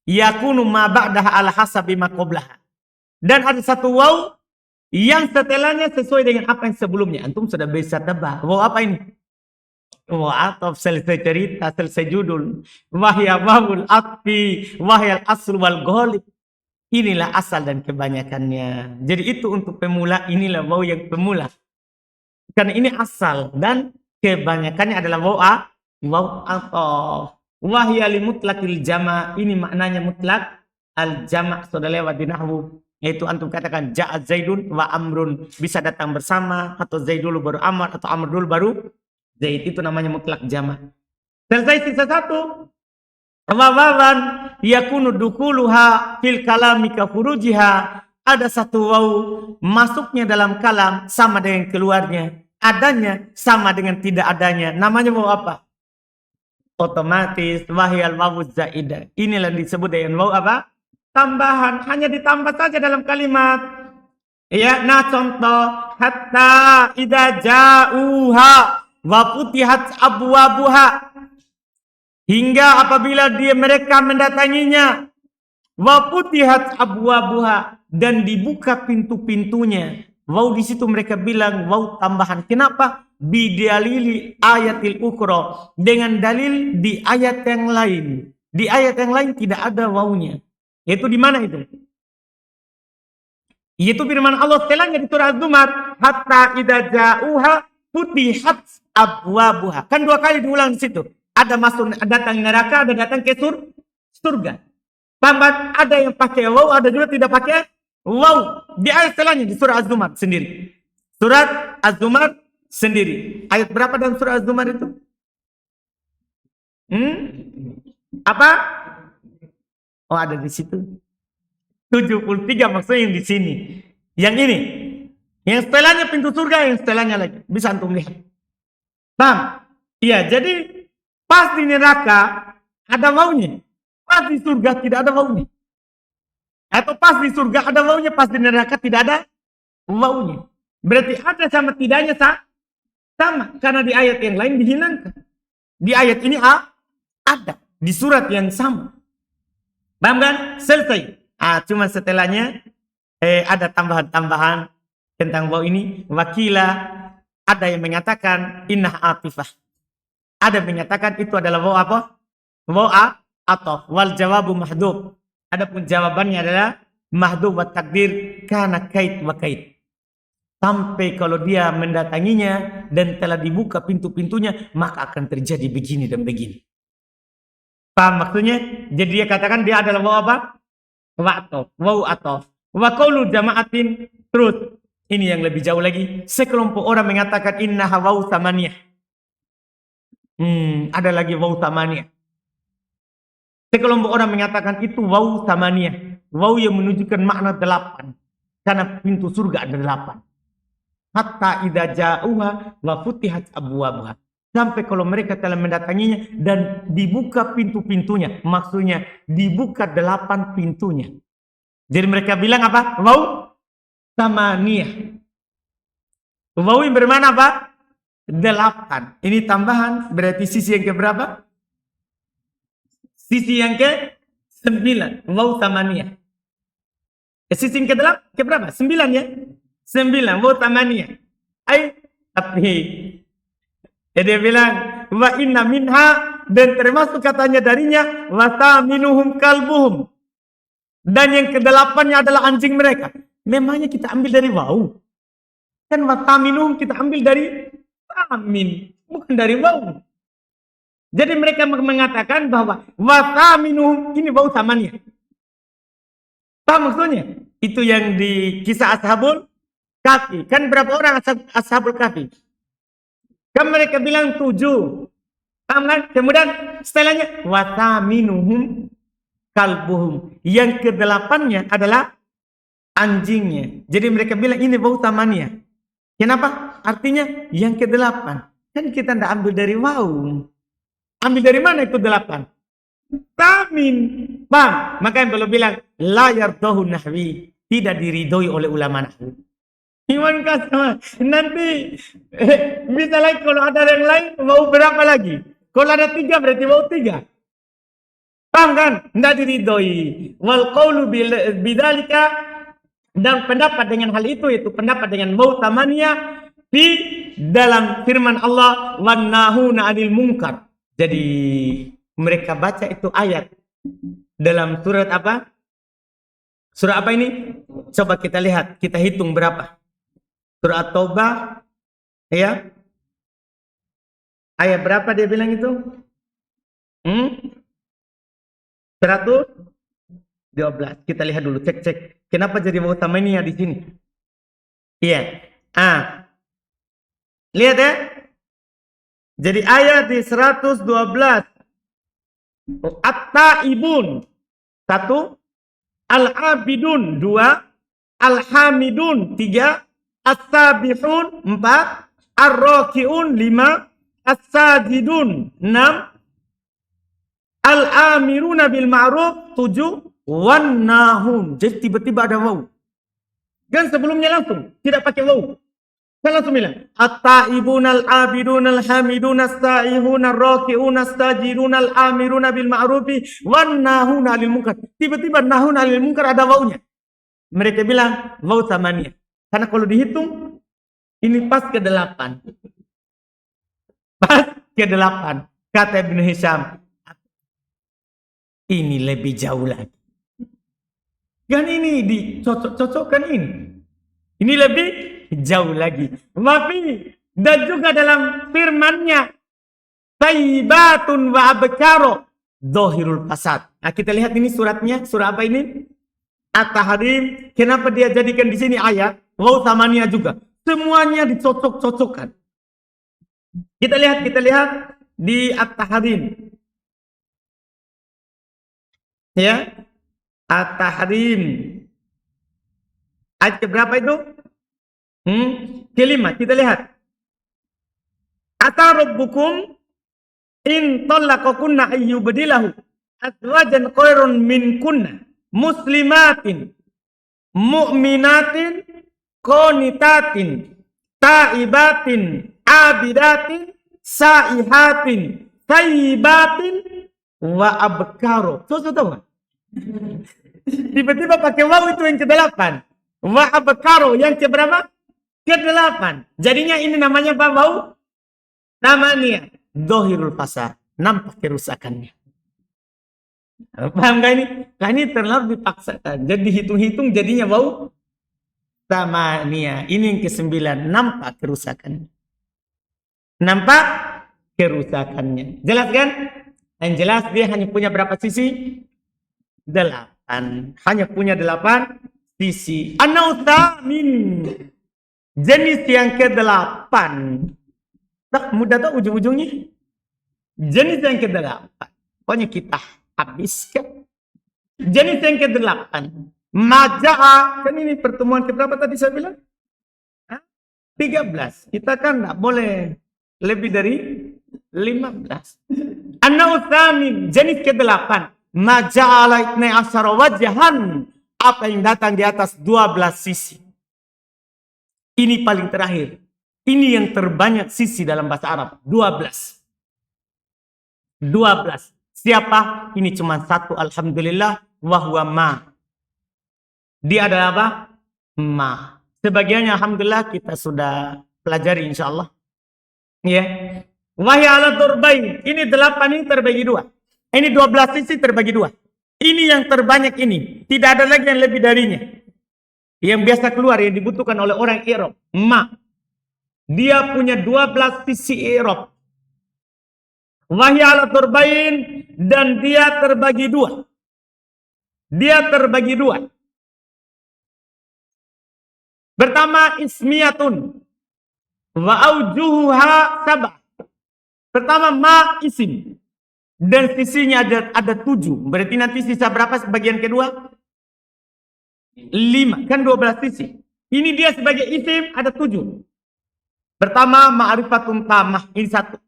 Yakunu ma ba'daha ala hasabi ma qablaha. Dan ada 1 waw yang setelahnya sesuai dengan apa yang sebelumnya. Antum sudah bisa tebak. Waw apa ini? Waw ataf, selesai cerita, selesai judul. Wahya wawul atfi, wahyal asl wal ghalib. Inilah asal dan kebanyakannya. Jadi itu untuk pemula, inilah waw yang pemula. Karena ini asal dan kebanyakannya adalah waw ataf. Wahya li mutlaqil jama'. Ini maknanya mutlak al jama' sudah lewat di nahwu. Yaitu antum katakan ja'a Zaidun wa Amrun. Bisa datang bersama. Atau Zaid dulu baru Amr. Atau Amr dulu baru Zaid. Itu namanya mutlak jama'. Selesai sisa 1. Wawawan yakunu dukuluha fil kalami ka furujiha. Ada 1 waw masuknya dalam kalam sama dengan keluarnya. Adanya sama dengan tidak adanya. Namanya waw apa? otomatis wahyal wawu zaidah. Inilah disebut dengan wawu apa? Tambahan. Hanya ditambah saja dalam kalimat. Ya, nah contoh hatta idza ja'uha wa futihat abwabuha. Hingga apabila mereka mendatanginya, wa futihat abwabuha, dan dibuka pintu-pintunya. Waw di situ mereka bilang waw tambahan. Kenapa? Bidalili ayatil ukhra, dengan dalil di ayat yang lain. Di ayat yang lain tidak ada wawnya. Yaitu di mana itu? Yaitu firman Allah setelahnya di surah Az-Zumar, hatta idza ja'uha futihat abwabuha. Kan 2 kali diulang di situ. Ada masuk datang neraka, ada datang ke surga. Tambah ada yang pakai waw, ada juga tidak pakai waw. Di ayat setelahnya di surah Az-Zumar sendiri. Surat Az-Zumar sendiri. Ayat berapa dalam surah Az-Zumar itu? Apa? Oh, ada di situ. 73 maksudnya yang di sini. Yang ini. Yang setelahnya pintu surga, yang setelahnya lagi. Bisa antum lihat. Paham? Iya, jadi pas di neraka ada wawnya. Pas di surga tidak ada wawnya. Atau pas di surga ada wawnya, pas di neraka tidak ada wawnya. Berarti ada sama tidaknya sama. Karena di ayat yang lain dihilangkan. Di ayat ini ada. Di surat yang sama. Paham kan? Selesai. Cuma setelahnya ada tambahan-tambahan tentang waw ini. Wakila, ada yang mengatakan innah atifah. Ada yang menyatakan itu adalah waw apa? Waw atau wal jawabu mahdhuf. Adapun jawabannya adalah mahdhuf wa takdir kana kait wa kait. Sampai kalau dia mendatanginya dan telah dibuka pintu-pintunya, maka akan terjadi begini dan begini. Paham maksudnya? Jadi dia katakan dia adalah waw apa? Waw atau wa qaulu jama'atin. Terus ini yang lebih jauh lagi, sekelompok orang mengatakan innaha waw samaniyah. Ada lagi waw samaniyah. Sekelompok orang mengatakan itu waw samaniyah. Waw yang menunjukkan makna 8. Karena pintu surga ada 8. Hatta idza ja'uha wa futihat abwabuha. Sampai kalau mereka telah mendatanginya dan dibuka pintu-pintunya. Maksudnya dibuka 8 pintunya. Jadi mereka bilang apa? Waw samaniyah. Waw yang bermana apa? 8. Ini tambahan, berarti sisi yang keberapa? Sisi yang ke-9. Waw samaniyah. Sisi yang keberapa? 9 ya? 9. Waw samaniyah. Tapi dia bilang wa inna minha, dan termasuk katanya darinya wasaminuhum kalbuhum, dan yang ke-8-nya adalah anjing mereka. Memangnya kita ambil dari waw? Kan wasaminuhum kita ambil dari samin, bukan dari waw. Jadi mereka mengatakan bahwa wasaminuhum ini waw samaniyah. Paham maksudnya? Itu yang di kisah Ashabul Kahfi. Kan berapa orang Ashabul Kahfi? Kan mereka bilang 7. Paham kan? Kemudian setelahnya wasaminuhum kalbuhum. Yang ke-8-nya adalah anjingnya. Jadi mereka bilang ini waw samaniyah. Kenapa? Artinya yang ke-8. Kan kita tidak ambil dari waw. Ambil dari mana itu 8? Samin. Paham? Makanya kalau bilang la yardahu nahwi, tidak diridhoi oleh ulama nahwu. Iman kasama. Nanti bisa lagi kalau ada yang lain mau berapa lagi? Kalau ada 3 berarti mau 3. Paham kan? Tidak diridhoi. Wal qawlu bidzalika, dan pendapat dengan hal itu pendapat dengan mau tamaniyah di dalam firman Allah wan nahuna 'anil munkar. Jadi mereka baca itu ayat dalam surat apa? Surah apa ini? Coba kita lihat, kita hitung berapa. Surah At-Taubah, ya. Ayat berapa dia bilang itu? 112. Kita lihat dulu, cek. Kenapa jadi waw samaniyah di sini? Iya. Lihat ya. Jadi ayat di 112. At-Taibun 1, Al-Abidun 2, Al-Hamidun 3, As-Sabihun 4, Ar-Raki'un 5, As-Sajidun 6, Al-amiruna bil ma'ruf 7 wan nahun. Jadi tiba-tiba ada waw. Dan sebelumnya langsung tidak pakai waw. Kan langsung bilang at-taibuna al-abiduna al-hamiduna as-sa'ihuna ar-raki'una as-sajiduna al-amiruna bil ma'rufi wan nahuna 'anil munkar. Tiba-tiba nahuna 'anil munkar ada wawnya. Mereka bilang waw samaniyah. Karena kalau dihitung ini pas ke-8. Pas ke-8. Kata Ibn Hisham, ini lebih jauh lagi. Kan ini dicocok-cocokkan ini. Ini lebih jauh lagi. Tapi dan juga dalam firman-Nya Taibatun wa abkaro dohirul fasad. Nah, kita lihat ini suratnya, surah apa ini? At-Tahrim. Kenapa dia jadikan di sini ayat? Waw samania juga. Semuanya dicocok-cocokkan. Kita lihat di At-Tahrim. Ya. At-Tahrim. Ayat keberapa itu? Kelima. Kita lihat. Ata rabbukum in talaqakunna ayyubdilahu azwajan khairun minkunna muslimatin mu'minatin qanitatin taibatin abidatin saihatin tayyibatin wa abkaro. Tahu nggak? Tiba-tiba pakai waw itu yang ke-8. Wa abkaro yang ke-berapa? Ke-8. Jadinya ini namanya apa? Waw namanya dohirul fasad. Nampak kerusakannya. Paham gak ini? Nah, ini terlalu dipaksakan. Jadi hitung-hitung jadinya waw tamania. Ini yang ke-9. Nampak kerusakannya. Nampak kerusakannya. Jelas kan? Yang jelas dia hanya punya berapa sisi? 8. Hanya punya 8 sisi. An-nautamin. Jenis yang ke-8. Tak mudah tak ujung-ujungnya? Jenis yang ke-8. Pokoknya kita habiskan. Jenis yang ke-8. Maja'a. Kan ini pertemuan keberapa tadi saya bilang? 13. Kita kan tidak boleh lebih dari 15. An-nautamin. Jenis ke-8. Maja'ala itnai asyara wajhan. Apa yang datang di atas 12 sisi. Ini paling terakhir. Ini yang terbanyak sisi dalam bahasa Arab. 12. Siapa? Ini cuma satu. Alhamdulillah. Wahwa ma. Dia adalah apa? Ma. Sebagiannya Alhamdulillah kita sudah pelajari insyaAllah. Ya. Wahya ala turbain. Ini 8 ini terbagi 2. Ini 12 sisi terbagi 2. Ini yang terbanyak ini. Tidak ada lagi yang lebih darinya. Yang biasa keluar, yang dibutuhkan oleh orang Arab. Ma. Dia punya 12 sisi i'rab. Wahya ala turbain. Dan dia terbagi 2. Dia terbagi 2. Pertama ismiyatun. Wa aujuhuha sab'ah. Pertama ma isim. Dan sisinya ada 7. Berarti nanti sisa berapa bagian kedua? 5. Kan 12 sisi. Ini dia sebagai isim ada 7. Pertama, ma'rifatun tamah. Ini 1.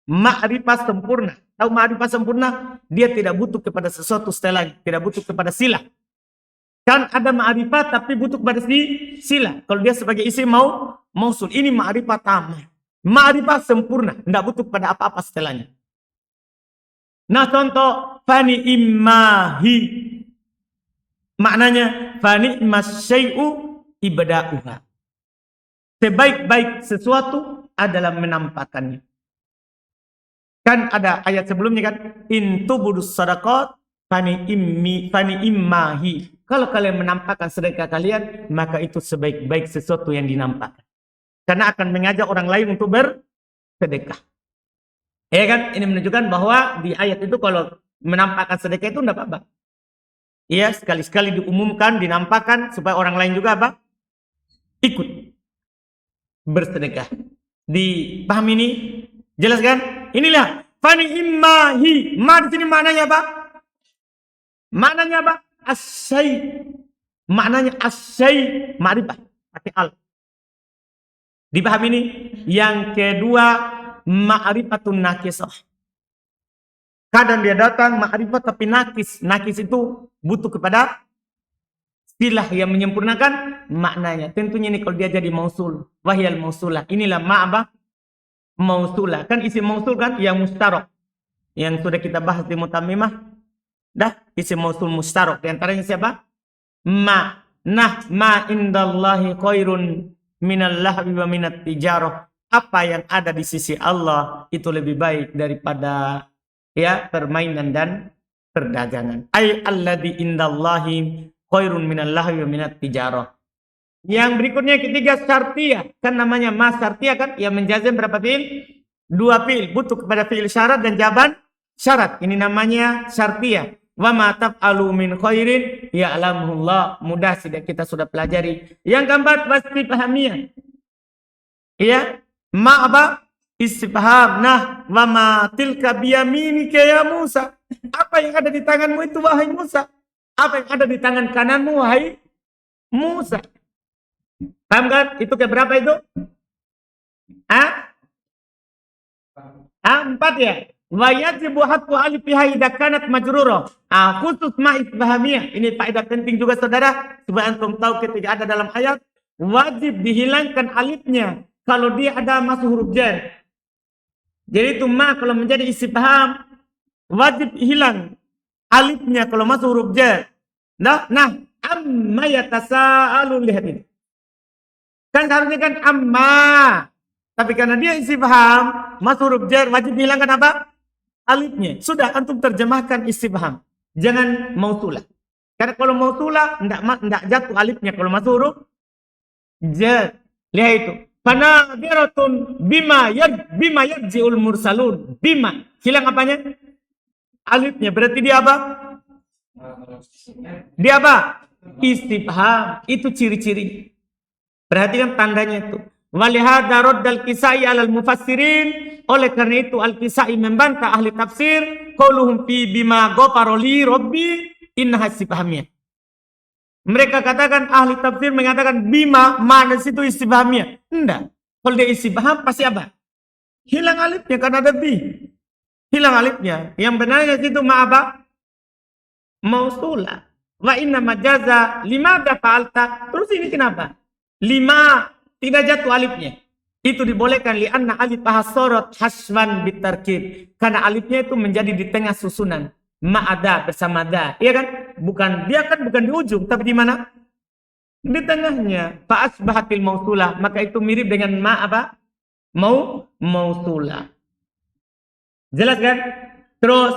Ma'rifat sempurna. Tahu ma'rifat sempurna? Dia tidak butuh kepada sesuatu setelah. Tidak butuh kepada sila. Kan ada ma'rifat tapi butuh kepada sila. Kalau dia sebagai isim mausul. Ini ma'rifat tamah. Ma'rifat sempurna. Tidak butuh kepada apa-apa setelahnya. Nah contoh. Fani immahi. Maknanya. Fani masyai'u ibada'uha. Sebaik-baik sesuatu adalah menampakkannya. Kan ada ayat sebelumnya kan. Intubudus sadaqat fani immahi. Kalau kalian menampakkan sedekah kalian, maka itu sebaik-baik sesuatu yang dinampakkan. Karena akan mengajak orang lain untuk bersedekah. Ya kan? Ini menunjukkan bahwa di ayat itu kalau menampakkan sedekah itu tidak apa-apa. Iya, sekali-sekali diumumkan, dinampakkan supaya orang lain juga apa? Ikut bersedekah. Dipahami ini? Jelas kan? Inilah fani immahi. Ma di sini maknanya apa? Maknanya apa? Asyai. Maknanya asyai. Ma'rifah. Pakai al. Dipahami ini? Yang kedua, ma'rifatun nakisah. Kadang dia datang ma'rifat tapi nakis. Nakis itu butuh kepada silah yang menyempurnakan maknanya. Tentunya ini kalau dia jadi mausul. Wahyal mausulah. Inilah ma'abah mausulah. Kan isi mausul kan yang mustarok. Yang sudah kita bahas di Mutammimah. Dah isi mausul mustarok. Di antaranya siapa? Ma. Nah ma indallahi khairun minal lahwi wa minat tijarah. Apa yang ada di sisi Allah itu lebih baik daripada ya permainan dan perdagangan. Ay alladhi indallahi khairun minal lahwi wa minat tijarah. Yang berikutnya ketiga syartiyah. Kan namanya mas syartiyah kan yang menjazam berapa fiil? 2 fiil. Butuh kepada fiil syarat dan jawaban syarat. Ini namanya syartiyah. Wa ma taf'alu min khairin ya'lamuhullah. Mudah kita sudah pelajari. Yang keempat wastifhamiyah. Iya, ma apa? Istifham. Nah, wa ma tilka biyaminika ya Musa. Apa yang ada di tanganmu itu wahai Musa? Apa yang ada di tangan kananmu wahai Musa? Paham kan? Itu keberapa itu? Empat ya. Wa yajibu hatfu alif biha idza kanat majrurah. Khusus ma istifhamiyah. Ini faedah penting juga saudara. Supaya antum tahu ketika ada dalam ayat wajib dihilangkan alifnya kalau dia ada masuk huruf jar. Jadi itu ma kalau menjadi istifham wajib hilang alifnya kalau masuk huruf jar. Nah, amma yatasaalun, lihat ini. Kan seharusnya kan amma. Tapi karena dia istifham masuk huruf jar wajib dihilangkan apa? Alifnya. Sudah antum terjemahkan istifham. Jangan mausulah. Karena kalau mausulah enggak jatuh alifnya kalau masuk huruf jar. Lihat itu. Fanadiratun bima yarji'ul mursalun. Bima. Hilang apanya? Alifnya. Berarti dia apa? Dia apa? Istifham. Itu ciri-ciri. Perhatikan tandanya itu. Walihada raddal Kisai alal mufassirin. Oleh karena itu Al-Kisai membantah ahli tafsir. Qauluhum fi bima ghafaroli rabbi innaha istifhamiyah. Mereka katakan, ahli tafsir mengatakan bima, mana situ istifhamiyah. Enggak. Kalau dia istifham pasti apa? Hilang alifnya karena ada bi. Hilang alifnya. Yang benarnya situ ma apa? Mausulah. Wa inna majaza lima fa'alta. Terus ini kenapa? Lima tidak jatuh alifnya. Itu dibolehkan li'anna alif hasorot haswan bitarkib. Karena alifnya itu menjadi di tengah susunan. Ma'ada bersama da. Iya kan? Bukan di ujung, tapi di mana? Di tengahnya. Fa'asbahatil mausulah. Maka itu mirip dengan ma apa? Mausulah. Jelas kan? Terus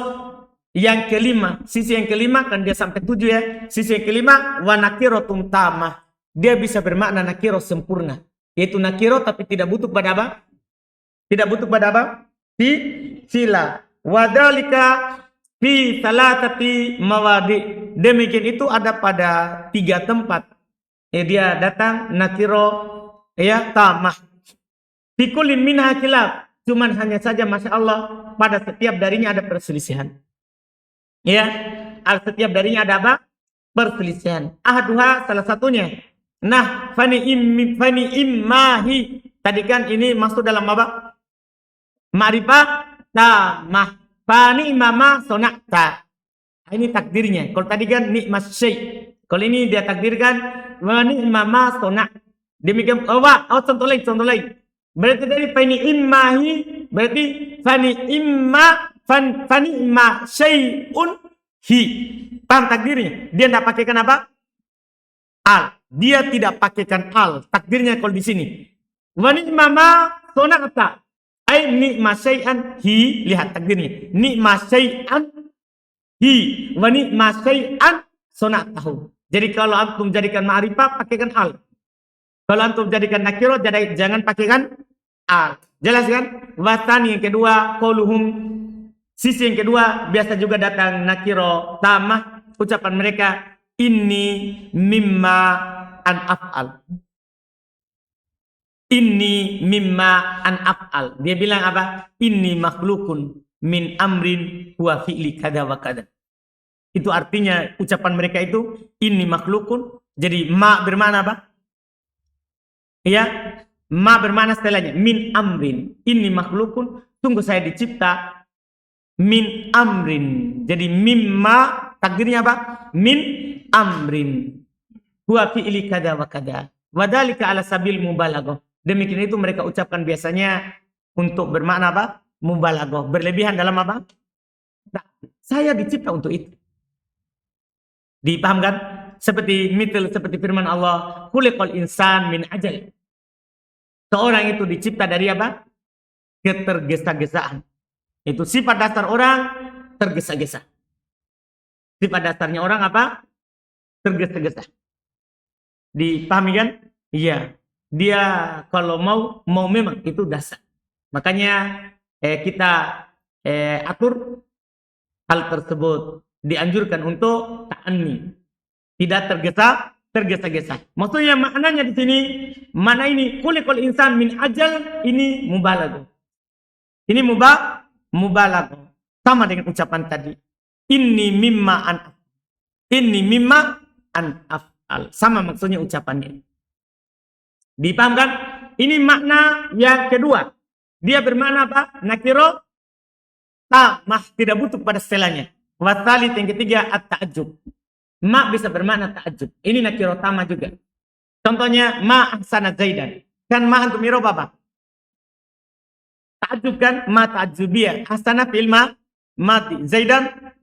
yang kelima, sisi yang kelima kan dia sampai 7 ya. Sisi yang kelima wa nakirotum tamah. Dia bisa bermakna nakiro sempurna. Yaitu nakiro tapi tidak butuh pada apa? Tidak butuh pada apa? Sila. Wadalika fi salatati mawadi. Demikian itu ada pada 3 tempat. Dia datang nakiro ya tamah. Fi kulli minha khilaf. Cuman hanya saja Masya Allah pada setiap darinya ada perselisihan. Ya, setiap darinya ada apa? Perselisihan. Ahduha salah satunya. Nah, fani immahi. Tadi kan ini masuk dalam apa? Ma'rifah tamah. Fani imama sonakta. Ini takdirnya. Kalau tadi kan nikmat syai'. Kalau ini dia takdirkan fani imama sonak. Demikian contoh lain. Berarti dari fani immahi berarti fani imma syai'un hi. Paham takdirnya? Dia tidak pakaikan apa? Al. Dia tidak pakaikan al. Takdirnya kalau di sini. Wa ni'mama sonata. Ai ni'ma syai'an hi. Lihat takdirnya. Ni'ma syai'an hi. Wa ni'ma syai'an sonatahu. Jadi kalau antum jadikan ma'rifah, pakaikan al. Kalau antum jadikan nakiro, jangan pakaikan al. Jelas kan? Wasani yang kedua, qauluhum. Sisi yang kedua, biasa juga datang nakiro tamah. Ucapan mereka, inni mimma an af'al. Inni mimma an af'al. Dia bilang apa? Inni makhlukun min amrin huwa fi'li kada wa kada. Itu artinya ucapan mereka itu inni makhlukun. Jadi ma bermana apa? Ya, ma bermana setelahnya min amrin. Inni makhlukun. Sungguh saya dicipta min amrin. Jadi mimma takdirnya apa? Min amrin. Huwa fi'li kada wa kada. Wadhalika ala sabil mubalaghah. Demikian itu mereka ucapkan biasanya untuk bermakna apa? Mubalaghah. Berlebihan dalam apa? Nah, saya dicipta untuk itu. Dipahamkan? Seperti firman Allah, khuliqal insan min ajal. Seorang itu dicipta dari apa? Ketergesa-gesaan. Itu sifat dasar orang tergesa-gesa. Sifat dasarnya orang apa? Tergesa-gesa. Dipahami kan? Iya. Dia kalau mau memang itu dasar. Makanya kita atur hal tersebut. Dianjurkan untuk ta'anni. Tidak tergesa-gesa. Maksudnya maknanya di sini, mana ini khuliqal insan min ajal, ini mubalaghah. Ini mubalaghah. Sama dengan ucapan tadi. Inni mimma an af'al. Sama maksudnya ucapannya. Dipahamkan? Ini makna yang kedua. Dia bermakna apa? Nakiro tamah, tidak butuh pada setelahnya. Wasalit yang ketiga at-ta'ajjub. Ma bisa bermakna ta'ajjub. Ini nakiro tama juga. Contohnya ma ahsana zaidan. Kan ma antum irob apa? Ta'ajjub kan? Ma ta'ajjubiyah. Ahsana fi'il mati. Zaidan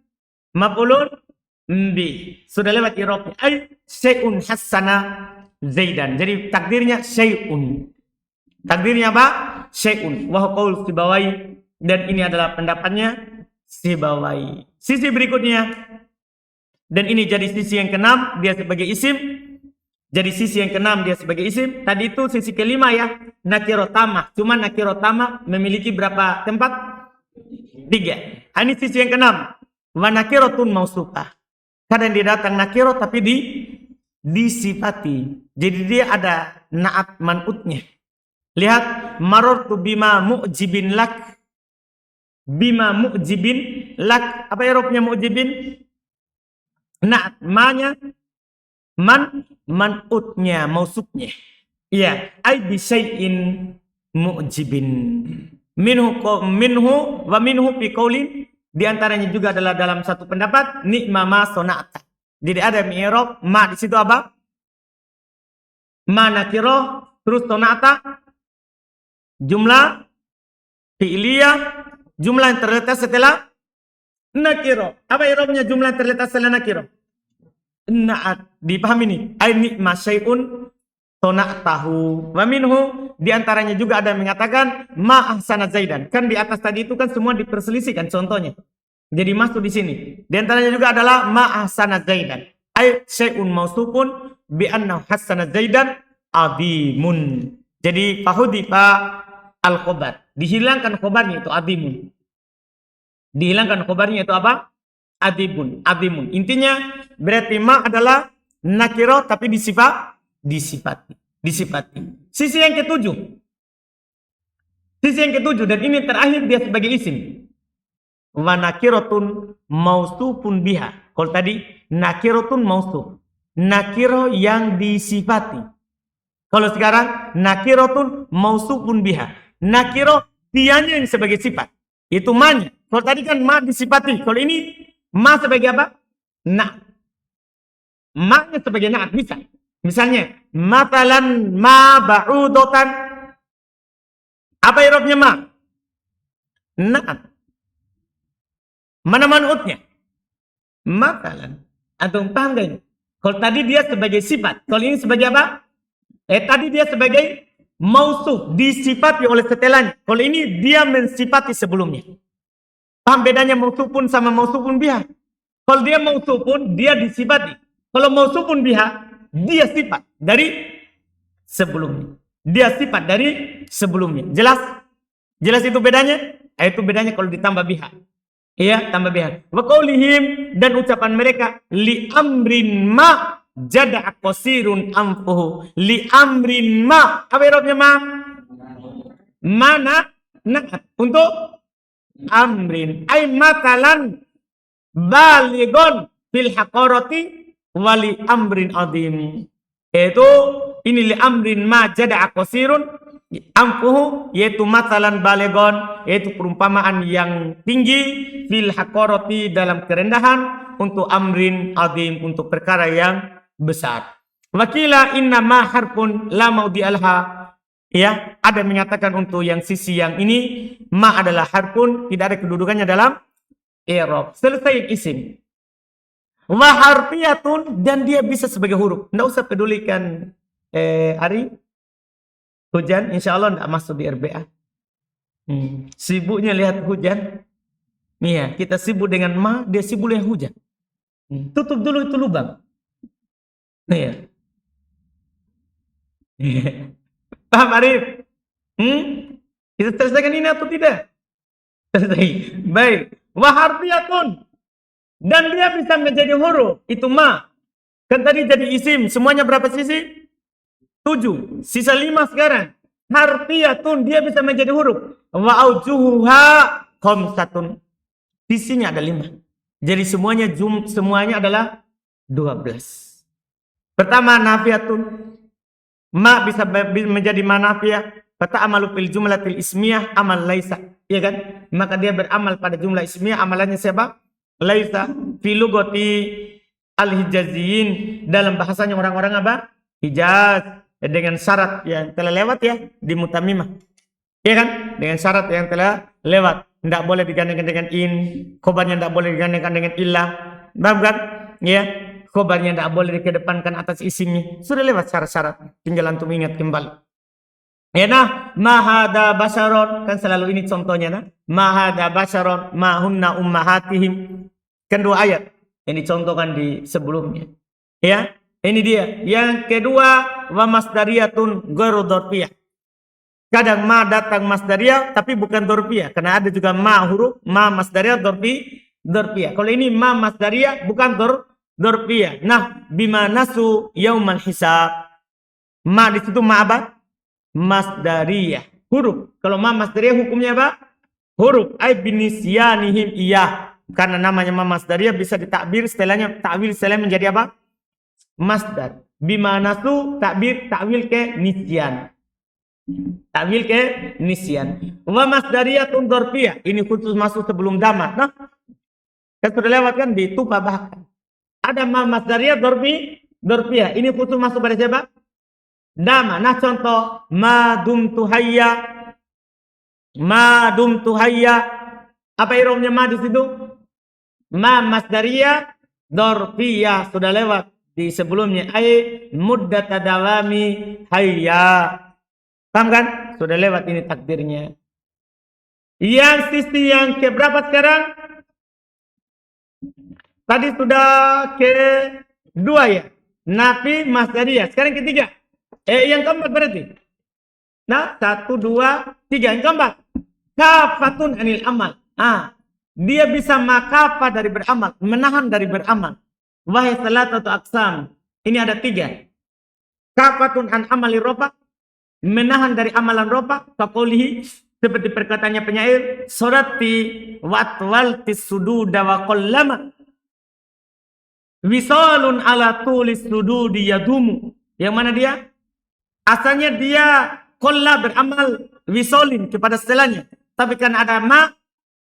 maf'ulun bi. Sudah lewat irobnya. Ay syai'un hasana zaidan. Jadi takdirnya syai'un. Takdirnya apa? Syai'un. Wa qaul Sibawai. Dan ini adalah pendapatnya Sibawai. Sisi berikutnya. Dan ini jadi sisi yang keenam, dia sebagai isim. Jadi sisi yang keenam dia sebagai isim. Tadi itu sisi kelima ya, nakiro tamah. Cuma nakiro tamah memiliki berapa tempat? 3. Ini sisi yang keenam. Wa nakirotun mausufah. Kadang dia datang nakiro tapi disifati. Jadi dia ada naat man'utnya. Lihat, marortu bima mu'jibin lak. Bima mu'jibin lak. Apa irobnya mu'jibin? Nah, manya man'utnya, mausufnya. Iya, ay bi syai'in mu'jibin. Minhu wa minhu fi qaulin, di antaranya juga adalah dalam satu pendapat ni'ma ma sona'ta. Jadi ada mi'rab ma di situ apa? Ma nakiro terus sona'ta jumlah fi'liyah, jumlah yang terletak setelah nakiro. Apa irobnya jumlah terletak setelah nakiro? Na'at. Dipahami ini? Aini masyai'un sona'tahu. Wa minhu. Di antaranya juga ada yang mengatakan ma ahsana zaidan. Kan di atas tadi itu kan semua diperselisihkan contohnya. Jadi masuk di sini. Di antaranya juga adalah ma ahsana zaidan. Ay syai'un mausufun bi annahu hasana zaidan adimun. Jadi fahudifa al-khobar. Dihilangkan khobarnya itu adimun. Dihilangkan khobarnya itu apa? Adimun. Intinya berarti ma adalah nakiro tapi disifati. Sisi yang ketujuh dan ini terakhir dia sebagai isim. Wa nakirotun mausufun biha. Kalau tadi nakirotun mausuf. Nakiro yang disifati. Kalau sekarang nakirotun mausufun biha. Nakiro dianya yang sebagai sifat. Itu ma-nya. Kalau tadi kan ma disifati. Kalau ini ma sebagai apa? Na. Ma-nya sebagai naat bisa. Misalnya, matalan ma ba'udotan. Apa irobnya ma? Naat. Mana man'utnya? Matalan. Atau paham gak ini? Kalau tadi dia sebagai sifat. Kalau ini sebagai apa? Tadi dia sebagai mausuf. Disifati oleh setelahnya. Kalau ini dia mensifati sebelumnya. Paham bedanya mausufun sama mausufun biha? Kalau dia mausufun, dia disifati. Kalau mausufun biha, dia sifat dari sebelumnya. Dia sifat dari sebelumnya. Jelas? Jelas itu bedanya? Itu bedanya kalau ditambah biha. Iya, tambah biha. Wa qaulihim, dan ucapan mereka, li amrin ma jada'a qasirun anfuhu. Li amrin ma. Apa irobnya ma? Mana? Naat. Untuk amrin. Ay matalan baligon fil haqarati wali amrin adim. Itu ini li amrin ma jada'a qasirun ampuhu yaitu matalan balegon, yaitu perumpamaan yang tinggi, fil hakoroti dalam kerendahan, untuk amrin azim, untuk perkara yang besar. Wakila inna ma harpun la maudi alha, ya, ada menyatakan untuk yang sisi yang ini ma adalah harpun, tidak ada kedudukannya dalam i'rab. Selesai isim. Wa harfiyatun, dan dia bisa sebagai huruf. Nggak usah pedulikan Ari hujan, insya Allah nggak masuk di RBA. Sibuknya lihat hujan. Nih ya, kita sibuk dengan ma, dia sibuk dengan hujan. Tutup dulu itu lubang. Nih ya. Paham Arif? Kita selesaikan ini atau tidak? Selesai. Baik. Waharfiyatun, dan dia bisa menjadi huruf. Itu ma. Kan tadi jadi isim. Semuanya berapa sisi? 7. Sisa 5 sekarang. Harfiyatun, dia bisa menjadi huruf. Wa aujuhuha khamsatun. Sisinya ada 5. Jadi semuanya adalah 12. Pertama nafiyatun. Ma bisa menjadi ma nafiyah. Fata'amalu fil jumlatil ismiyah amal laisa. Iya kan? Maka dia beramal pada jumlah ismiyah. Amalannya siapa? Laisa. Fi lugati al-hijaziyin. Dalam bahasanya orang-orang apa? Hijaz. Dengan syarat yang telah lewat ya di mutamimah. Iya kan? Dengan syarat yang telah lewat. Tidak boleh digandengkan dengan in. Khobarnya tidak boleh digandengkan dengan illah. Paham kan? Ya. Khobarnya tidak boleh dikedepankan atas isimnya. Sudah lewat syarat-syarat. Tinggal antum ingat kembali. Ya nah, mahada basyaron, kan selalu ini contohnya nah. Mahada basyaron, mahunna ummahatihim. Kan 2 ayat yang dicontohkan di sebelumnya. Ya. Ini dia. Yang kedua, wa masdariyatun ghairu dzarfiyah. Kadang ma datang masdariyah tapi bukan dzarfiyah, karena ada juga ma huruf ma masdariyah dzarfiyah. Kalau ini ma masdariyah bukan dzarfiyah. Nah, bima nasu yaumal hisab. Ma di situ ma apa? Masdariyah, huruf. Kalau ma masdariyah hukumnya apa? Huruf. Ai binisyanihim iyah. Karena namanya ma masdariyah bisa ditakbir setelahnya takwil setelahnya menjadi apa? Masdar. Bima nasu takwil ke nisyan. Takwil ke nisyan. Wa masdariyatun dzarfiyah. Ini khusus masuk sebelum dama. Nah, kan sudah lewat kan di tupa bahkan. Ada ma masdariyah dzarfiyah. Ini khusus masuk pada siapa? Dama. Nah, contoh ma dumtu hayya. Ma dumtu hayya. Apa iromnya ma di situ? Ma masdariyah dzarfiyah, sudah lewat di sebelumnya. Ai muddata dawami hayya. Paham kan? Sudah lewat ini takdirnya. Yang sisi yang keberapa sekarang? Tadi sudah kedua ya. Nafi masdariyah. Sekarang ketiga. Yang keempat berarti. Nah, 1, 2, 3. Yang keempat. Kafatun anil amal. Dia bisa makafa dari beramal. Menahan dari beramal. Wahai salatatu aqsam. Ini ada 3. Kafatun an amali rofa. Menahan dari amalan rofa. Kaqaulihi, seperti perkataannya penyair. Surati watwaltis sududa wa qallama. Wisalun ala tulis sududi yadumu. Yang mana dia? Asalnya dia qalla beramal wisolin kepada setelahnya. Tapi kan ada ma.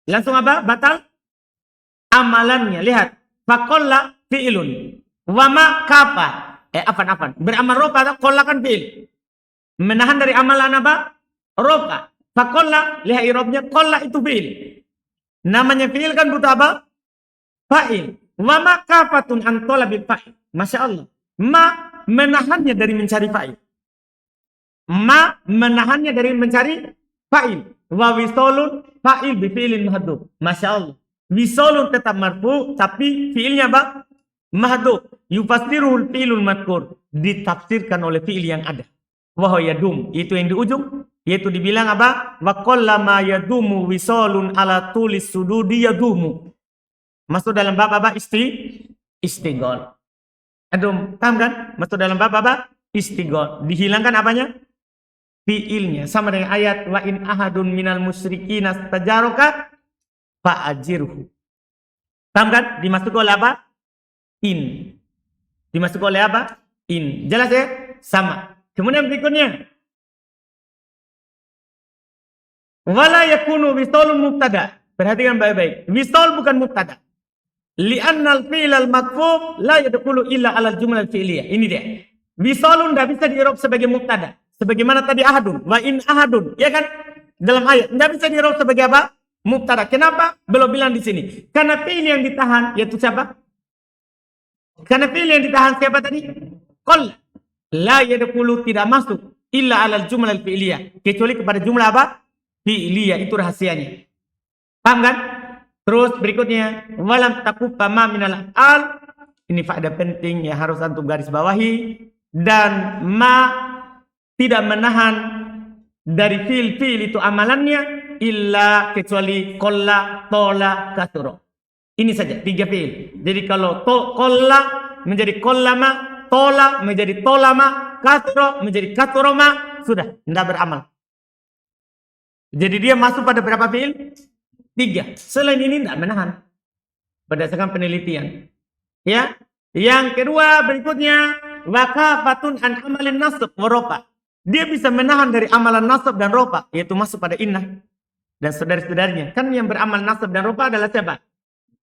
Langsung apa? Batal amalannya. Lihat. Faqalla fi'ilun. Wa ma kafa. Afan. Beramal rofa, qalla kan fi'il. Menahan dari amalan apa? Rofa. Faqalla, lihat irobnya, qalla itu fi'il. Namanya fi'il kan butuh apa? Fa'il. Wa ma kafatun an talabil fa'il. Masya Allah. Ma menahannya dari mencari fa'il. Ma menahannya dari mencari fa'il. Wa wisolun fa'il bi fi'ilin mahdhuf. Masya Allah. Wisolun tetap marfu, tapi fi'ilnya apa? Mahdhuf. Yufassirul fi'ilul madhkur. Ditafsirkan oleh fi'il yang ada. Wa yadum. Itu yang di ujung. Yaitu dibilang apa? Wa qallama yadumu wisolun ala tulis sududi yadumu. Masuk dalam bab apa? Istighol. Aduh, paham kan? Masuk dalam bab apa? Istighol. Dihilangkan apanya? Fi'ilnya. Sama dengan ayat wa in ahadun minal musyrikin astajaraka fa'ajirhu. Paham kan? Dimasuk oleh apa? In. Dimasuk oleh apa? In. Jelas ya? Sama. Kemudian berikutnya. Wala yakunu wisolun mubtada. Perhatikan baik-baik. Wisol bukan mubtada. Li'annal fi'lal makfuf la yadkhulu illa 'alal jumlah fi'liyah. Ini dia. Wisolun tidak bisa di-i'rab sebagai mubtada. Sebagaimana tadi ahadun, wa in ahadun, ya kan? Dalam ayat tidak bisa di-i'rab sebagai apa? Mubtada. Kenapa? Belum bilang di sini. Karena fi'il yang ditahan yaitu siapa? Karena fi'il yang ditahan siapa tadi? Qall. La yadkhulu, tidak masuk illa 'alal jumlah fi'liyah, kecuali kepada jumlah apa? Fi'liyah. Itu rahasianya. Paham kan? Terus berikutnya, walam takuffa ma minal af'al. Ini faedah penting yang harus antum garis bawahi. Dan ma tidak menahan dari fi'il itu amalannya illa kecuali qalla, tola, kasro. Ini saja 3 fi'il. Jadi kalau qalla menjadi qallama, tola menjadi tolama, kasro menjadi kasroma, sudah tidak beramal. Jadi dia masuk pada berapa fi'il? 3. Selain ini tidak menahan. Berdasarkan penelitian. Ya. Yang kedua berikutnya, wakafatun an amalin nasab wa rofa. Dia bisa menahan dari amalan nasab dan rofa, yaitu masuk pada inna dan saudari-saudarinya. Kan yang beramal nasab dan rofa adalah siapa?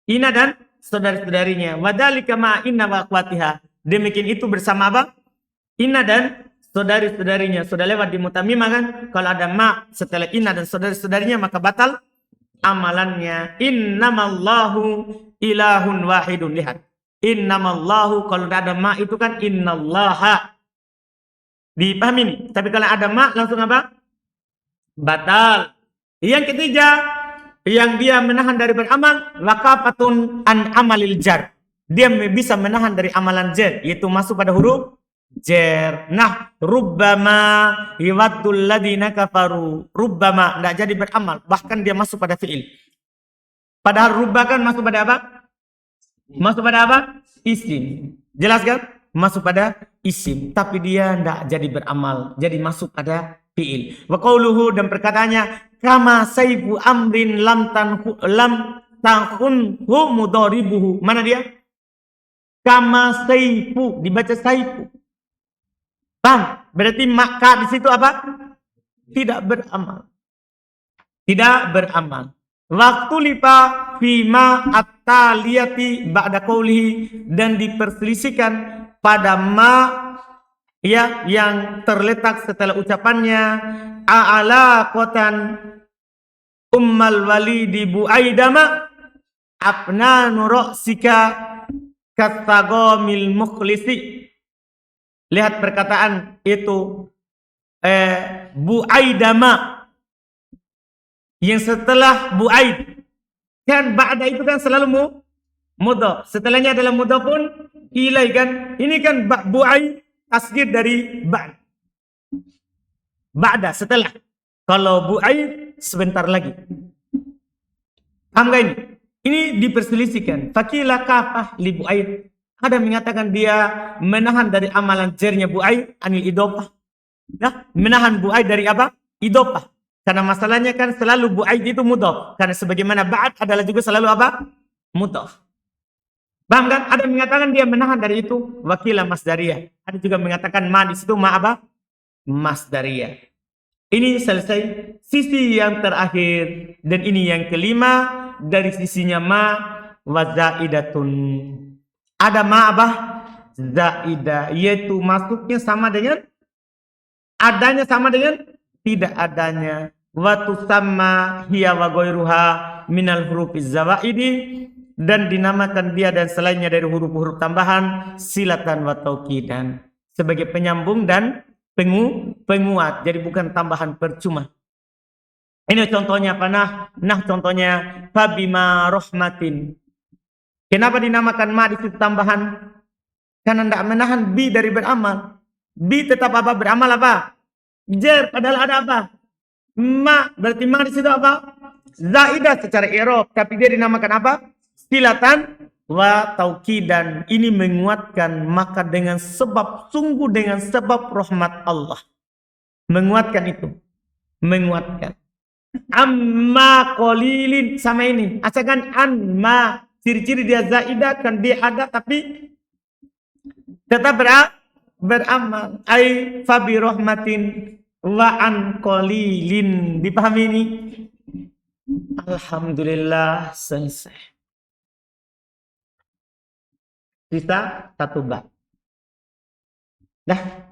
Inna dan saudari-saudarinya. Wadhalika ma inna wa akhwatiha. Demikian itu bersama apa? Inna dan saudari-saudarinya. Sudah lewat di mutamimah kan? Kalau ada ma setelah inna dan saudari-saudarinya maka batal amalannya. Innamallahu ilahun wahidun. Lihat. Innamallahu, kalau ada ma itu kan innallaha. Dipahami nih? Tapi kalau ada ma langsung apa? Batal. Yang ketiga, yang dia menahan dari beramal, waqafatun an amalil jar. Dia bisa menahan dari amalan jar, yaitu masuk pada huruf jar. Nah, rubbama yawaddul ladina kafaru. Rubbama tidak jadi beramal, bahkan dia masuk pada fi'il. Padahal rubba kan masuk pada apa? Masuk pada apa? Isim. Jelas kan? Masuk pada isim, tapi dia tidak jadi beramal, jadi masuk pada fi'il. Wa qauluhu, dan perkataannya, kama saifu amrin lam tanhunhu mudharibuhu. Mana dia? Kama saifu, dibaca saifu. Paham? Berarti maka di situ apa? Tidak beramal. Tidak beramal. Waktu lipa fima at-taliyati ba'da qawlihi, dan diperselisihkan pada ma ya yang terletak setelah ucapannya, a'ala qotan ummal walidi bu'aidama apnanu ra'sika kattagomil mukhlisi. Lihat perkataan itu bu'aidama yang setelah bu'aid kan, ba'da itu kan selalu mudhaf, setelahnya adalah mudhafun ilai kan. Ini kan bu'aid tasghir dari ba'da, setelah. Kalau bu'aid sebentar lagi. Paham gak ini? Ini diperselisihkan. Fakila kafah li bu'aid. Ada mengatakan dia menahan dari amalan jernya bu'aid anil idopah. Nah, menahan bu'aid dari apa? Idopah. Karena masalahnya kan selalu bu'aid itu mudhaf. Karena sebagaimana ba'd adalah juga selalu apa? Mudhaf. Paham kan? Ada mengatakan dia menahan dari itu wakilah masdariyah. Ada juga mengatakan ma di situ ma apa? Masdariyah. Ini selesai sisi yang terakhir, dan ini yang kelima dari sisinya ma wa zaidatun. Ada ma apa? Zaidah, yaitu masuknya sama dengan adanya sama dengan tidak adanya. Wa tusamma hiya wa ghairuha minal hurufiz zawaidi, dan dinamakan dia dan selainnya dari huruf-huruf tambahan silatan wa tauqidan, sebagai penyambung dan penguat. Jadi bukan tambahan percuma. Ini contohnya apa? Nah contohnya fabima rahmatin. Kenapa dinamakan ma di situ tambahan? Karena tidak menahan bi dari beramal. Bi tetap apa? Beramal apa? Jar, padahal ada apa? Ma, berarti ma di situ apa? Zaidah secara i'rab, tapi dia dinamakan apa? Silatan wa tauqidan. Ini menguatkan, maka dengan sebab, sungguh dengan sebab rahmat Allah. Menguatkan itu. Menguatkan. Amma qalilin, sama ini. Asalkan anma, ciri-ciri dia zaidah kan dia ada tapi tetap beramal. Ai fabi rahmatin wa an qalilin. Dipahami ini? Alhamdulillah selesai. Kita satu bab. Nah,